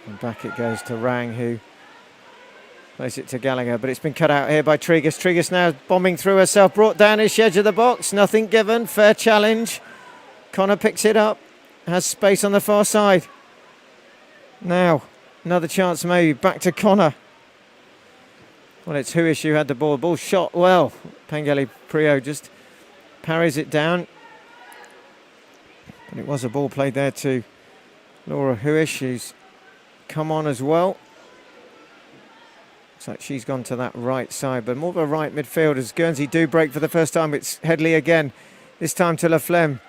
And back it goes to Rang, who plays it to Gallagher, but it's been cut out here by Tregus. Tregus now bombing through herself, brought down his edge of the box. Nothing given, fair challenge. Connor picks it up, has space on the far side. Now, another chance maybe, back to Connor. Well, it's Huish who had the ball. Ball shot well. Pengeli Prio just parries it down. But it was a ball played there to Laura Huish, who's come on as well. Looks like she's gone to that right side, but more of a right midfield as Guernsey do break for the first time. It's Headley again, this time to Laflemme.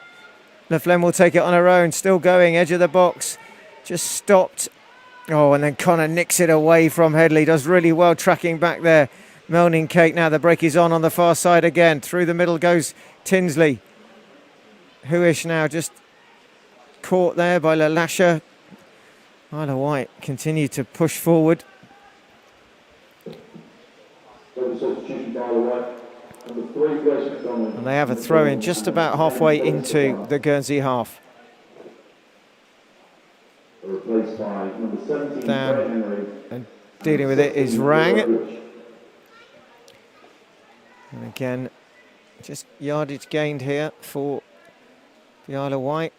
Laflemme will take it on her own, still going, edge of the box, just stopped. Oh, and then Connor nicks it away from Headley, does really well tracking back there. Melning Kate now, the break is on the far side again. Through the middle goes Tinsley. Huish now just caught there by LaLasha. Isla Wight continue to push forward. And they have a throw in just about halfway into the Guernsey half. Down and dealing with it is Rang. And again, just yardage gained here for the Isle of Wight.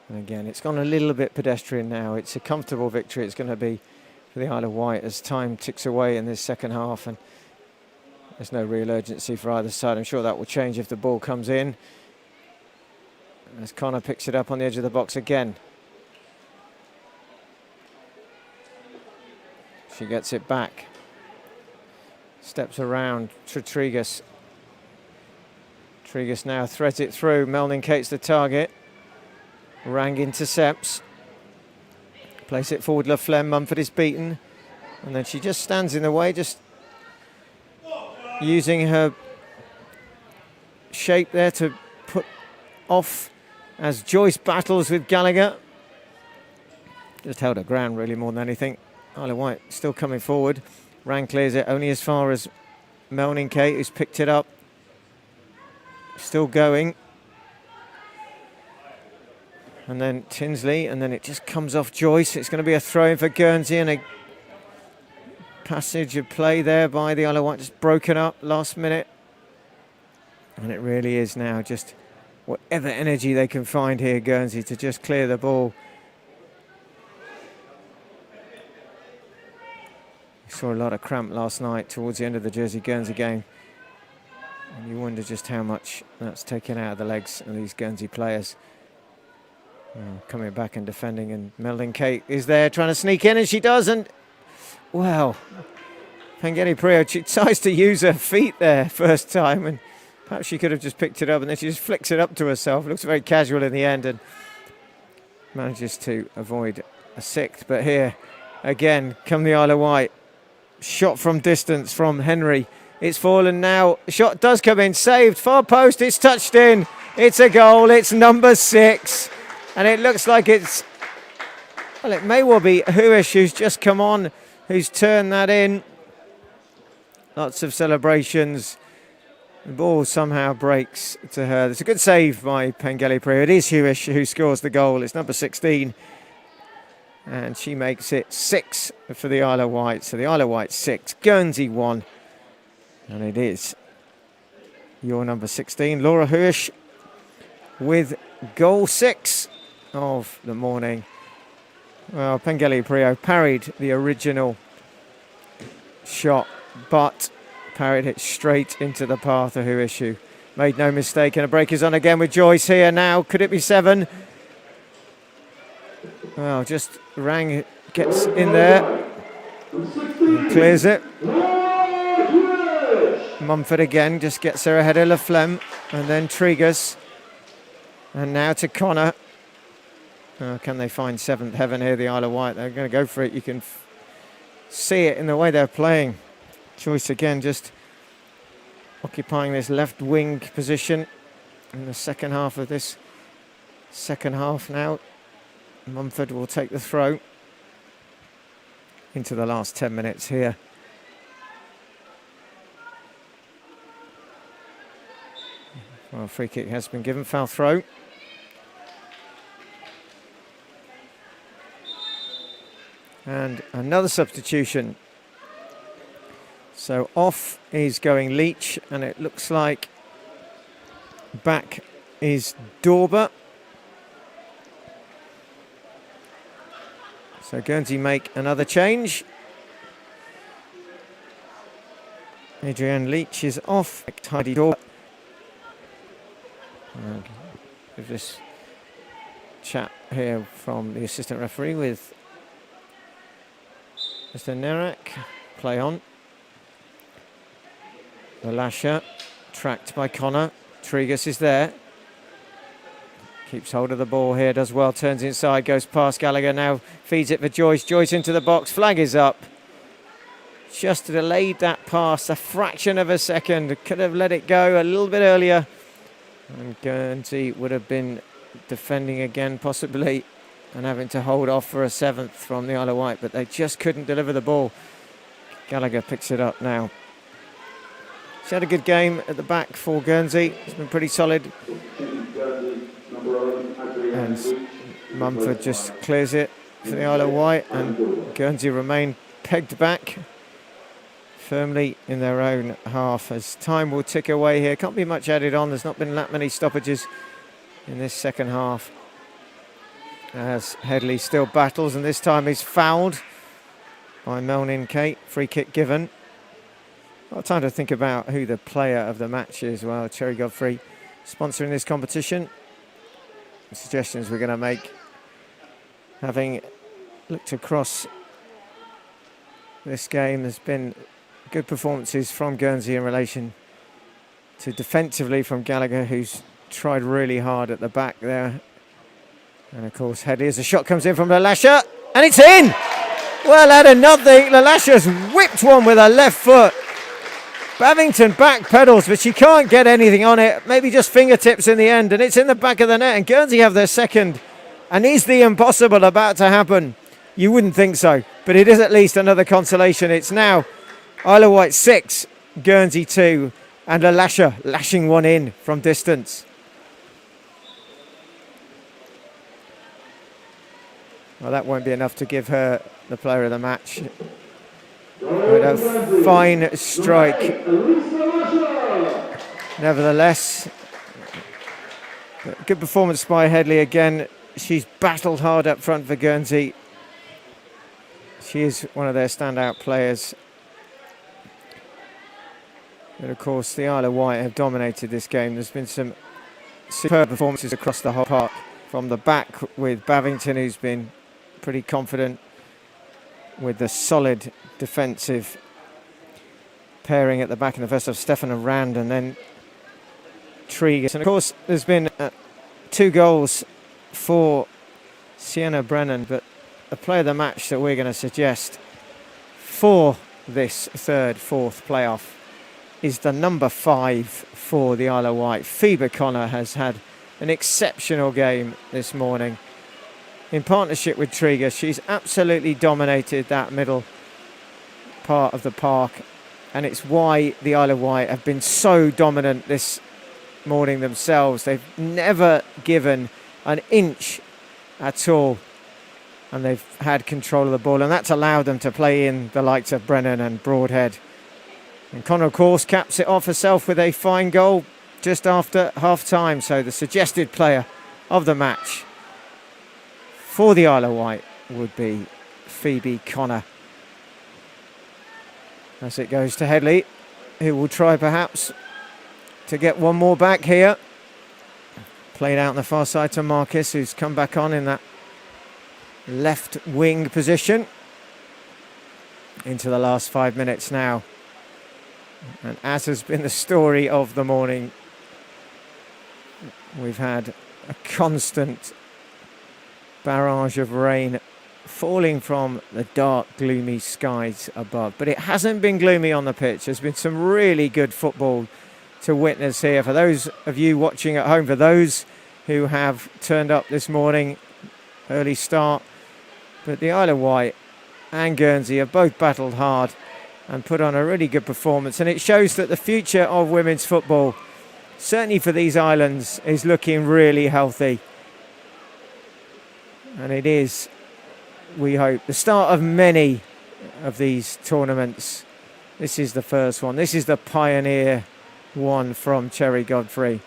And again, it's gone a little bit pedestrian now. It's a comfortable victory. It's going to be for the Isle of Wight as time ticks away in this second half, and there's no real urgency for either side. I'm sure that will change if the ball comes in. As Connor picks it up on the edge of the box again. She gets it back. Steps around Tregas. Tregas now threads it through. Melning Kate's the target. Rang intercepts. Place it forward, Laflemme. Mumford is beaten. And then she just stands in the way, just using her shape there to put off as Joyce battles with Gallagher. Just held her ground really more than anything. Isle of Wight still coming forward. Rang clears it only as far as Melning Kate, who's picked it up. Still going. And then Tinsley, and then it just comes off Joyce. It's going to be a throw-in for Guernsey, and a passage of play there by the Isle of Wight, just broken up last minute. And it really is now just whatever energy they can find here, Guernsey, to just clear the ball. We saw a lot of cramp last night towards the end of the Jersey-Guernsey game. And you wonder just how much that's taken out of the legs of these Guernsey players. Coming back and defending, and Melning Kate is there trying to sneak in, and she does, and well, Pengeli Priyo, she tries to use her feet there first time, and perhaps she could have just picked it up, and then she just flicks it up to herself. It looks very casual in the end, and manages to avoid a sixth. But here again come the Isle of Wight. Shot from distance from Henry. It's fallen now. Shot does come in, saved, far post, it's touched in. It's a goal, it's number 6. And it looks like it's, well, it may well be Huish who's just come on, who's turned that in. Lots of celebrations. The ball somehow breaks to her. It's a good save by Pengeli Priyo. It is Huish who scores the goal. It's number 16. And she makes it 6 for the Isle of Wight. So the Isle of Wight 6, Guernsey 1. And it is your number 16, Laura Huish, with goal 6 of the morning. Well, Pengeli Priyo parried the original shot, but parried it straight into the path of Huish, who made no mistake. And a break is on again with Joyce here now. Could it be 7? Well, just Rang gets in there, clears it. Mumford again just gets her ahead of Laflemme, and then Tregas. And now to Connor. Can they find 7th heaven here, the Isle of Wight? They're going to go for it. You can see it in the way they're playing. Joyce again just occupying this left wing position in the second half of this second half now. Mumford will take the throw into the last 10 minutes here. Well, free kick has been given, foul throw. And another substitution. So off is going Leach, and it looks like back is Dorber. So Guernsey make another change. Adrienne Leach is off. Heidi Dorber. of this chat here from the assistant referee with Mr. Nerek. Play on. The Lasher, tracked by Connor. Tregus is there. Keeps hold of the ball here, does well, turns inside, goes past Gallagher, now feeds it for Joyce. Joyce into the box, flag is up. Just delayed that pass a fraction of a second. Could have let it go a little bit earlier. And Guernsey would have been defending again, possibly, and having to hold off for a seventh from the Isle of Wight, but they just couldn't deliver the ball. Gallagher picks it up now. He's had a good game at the back for Guernsey. It's been pretty solid. And Mumford just clears it for the Isle of Wight, and Guernsey remain pegged back firmly in their own half as time will tick away here. Can't be much added on. There's not been that many stoppages in this second half, as Headley still battles, and this time he's fouled by Melnin Kate. Free kick given. Got time to think about who the player of the match is. Well, Cherry Godfrey sponsoring this competition. The suggestions we're going to make, having looked across this game, there's been good performances from Guernsey in relation to defensively from Gallagher, who's tried really hard at the back there. And of course, Headley, as the shot comes in from Lalasha, and it's in! Well, out of nothing, Lalasha's whipped one with her left foot. Babington back pedals, but she can't get anything on it. Maybe just fingertips in the end, and it's in the back of the net. And Guernsey have their second. And is the impossible about to happen? You wouldn't think so, but it is at least another consolation. It's now Isle of Wight 6, Guernsey 2, and Lalasha lashing one in from distance. Well, that won't be enough to give her the player of the match. With a fine strike. Nevertheless, good performance by Headley again. She's battled hard up front for Guernsey. She is one of their standout players. But of course, the Isle of Wight have dominated this game. There's been some superb performances across the whole park. From the back with Babington, who's been pretty confident with the solid defensive pairing at the back in the first of Stefan and Rand, and then Tregus. And of course, there's been 2 goals for Sienna Brennan, but the player of the match that we're going to suggest for this fourth playoff is the number 5 for the Isle of Wight. Phoebe Connor has had an exceptional game this morning. In partnership with Tregus, she's absolutely dominated that middle part of the park, and it's why the Isle of Wight have been so dominant this morning themselves. They've never given an inch at all, and they've had control of the ball, and that's allowed them to play in the likes of Brennan and Broadhead. And Connor, of course, caps it off herself with a fine goal just after half-time. So the suggested player of the match for the Isle of Wight would be Phoebe Connor. As it goes to Headley, who will try perhaps to get one more back here. Played out on the far side to Marcus, who's come back on in that left wing position. Into the last 5 minutes now. And as has been the story of the morning, we've had a constant barrage of rain falling from the dark, gloomy skies above. But it hasn't been gloomy on the pitch. There's been some really good football to witness here. For those of you watching at home, for those who have turned up this morning, early start. But the Isle of Wight and Guernsey have both battled hard and put on a really good performance. And it shows that the future of women's football, certainly for these islands, is looking really healthy. And it is, we hope, the start of many of these tournaments. This is the first one. This is the pioneer one from Cherry Godfrey.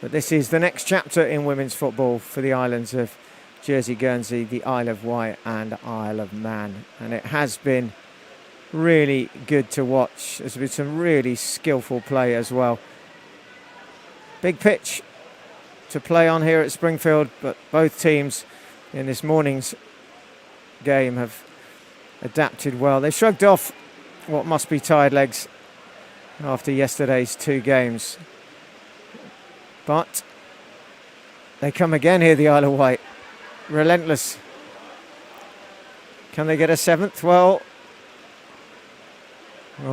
But this is the next chapter in women's football for the islands of Jersey, Guernsey, the Isle of Wight and Isle of Man. And it has been really good to watch. There's been some really skillful play as well. Big pitch to play on here at Springfield, but both teams in this morning's game have adapted well. They shrugged off what must be tired legs after yesterday's 2 games. But they come again here, the Isle of Wight. Relentless. Can they get a 7th? Well,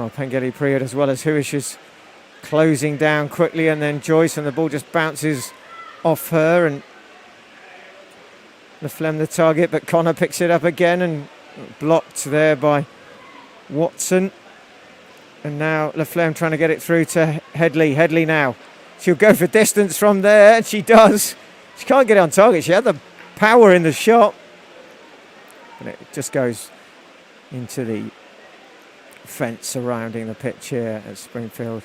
Pengelly Priod as well as Huish is closing down quickly, and then Joyce, and the ball just bounces off her, and Laflemme the target, but Connor picks it up again and blocked there by Watson. And now Laflemme trying to get it through to Headley. Headley now. She'll go for distance from there, and she does. She can't get it on target. She had the power in the shot, but it just goes into the fence surrounding the pitch here at Springfield.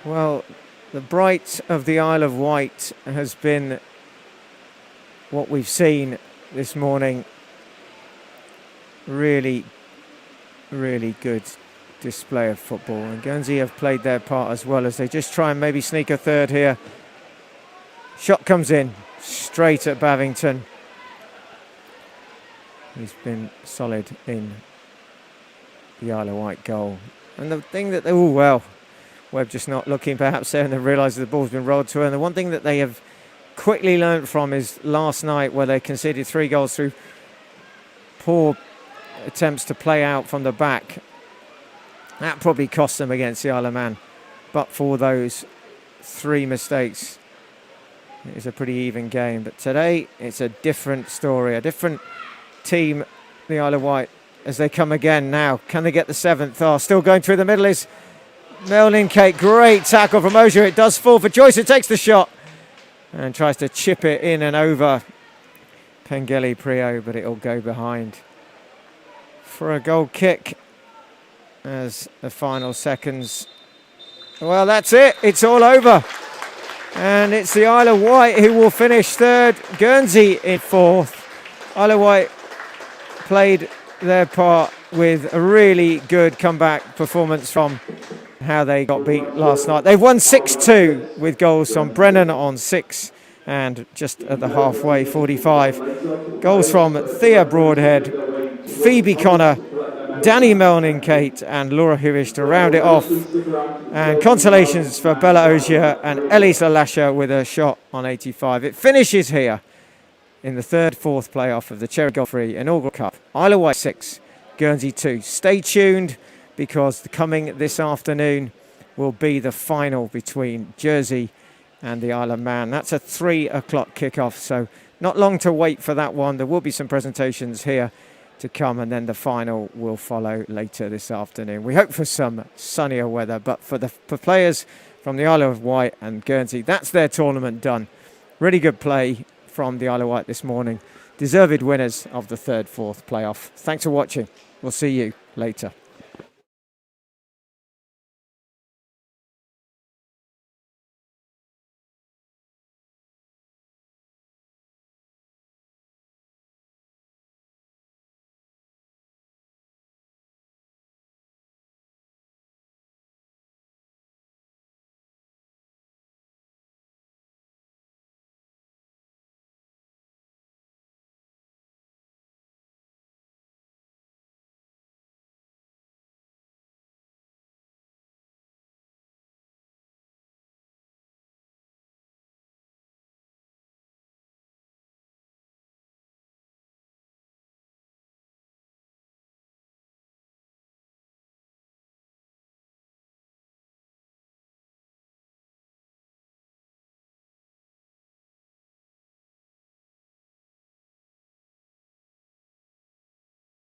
Well, the bright of the Isle of Wight has been what we've seen this morning. Really, really good display of football, and Guernsey have played their part as well as they just try and maybe sneak a third here. Shot comes in straight at Bavington. He's been solid in the Isle of Wight goal. And the thing that Webb just not looking perhaps there, and they realise the ball's been rolled to her. And the one thing that they have quickly learnt from is last night, where they conceded 3 goals through poor attempts to play out from the back. That probably cost them against the Isle of Man. But for those 3 mistakes, it was a pretty even game. But today, it's a different story, a different team, the Isle of Wight, as they come again now. Can they get the 7th? Oh, still going through the middle is Melnin Kate. Great tackle from Ozier. It does fall for Joyce, who takes the shot and tries to chip it in and over Pengelly Priod, but it'll go behind for a goal kick as the final seconds. Well, that's it. It's all over. And it's the Isle of Wight who will finish 3rd, Guernsey in 4th. Isle of Wight played their part with a really good comeback performance from how they got beat last night. They've won 6-2 with goals from Brennan on 6 and just at the halfway, 45. Goals from Thea Broadhead, Phoebe Connor, Danny Melnin Kate and Laura Huish to round it off. And consolations for Bella Ozier and Elise Alasha with a shot on 85. It finishes here in the 3rd, 4th playoff of the Cherry Godfrey Inaugural Cup. Isle of Wight 6, Guernsey 2. Stay tuned, because coming this afternoon will be the final between Jersey and the Isle of Man. That's a 3 o'clock kickoff, so not long to wait for that one. There will be some presentations here to come, and then the final will follow later this afternoon. We hope for some sunnier weather, but for players from the Isle of Wight and Guernsey, that's their tournament done. Really good play from the Isle of Wight this morning. Deserved winners of the 3rd, 4th playoff. Thanks for watching. We'll see you later.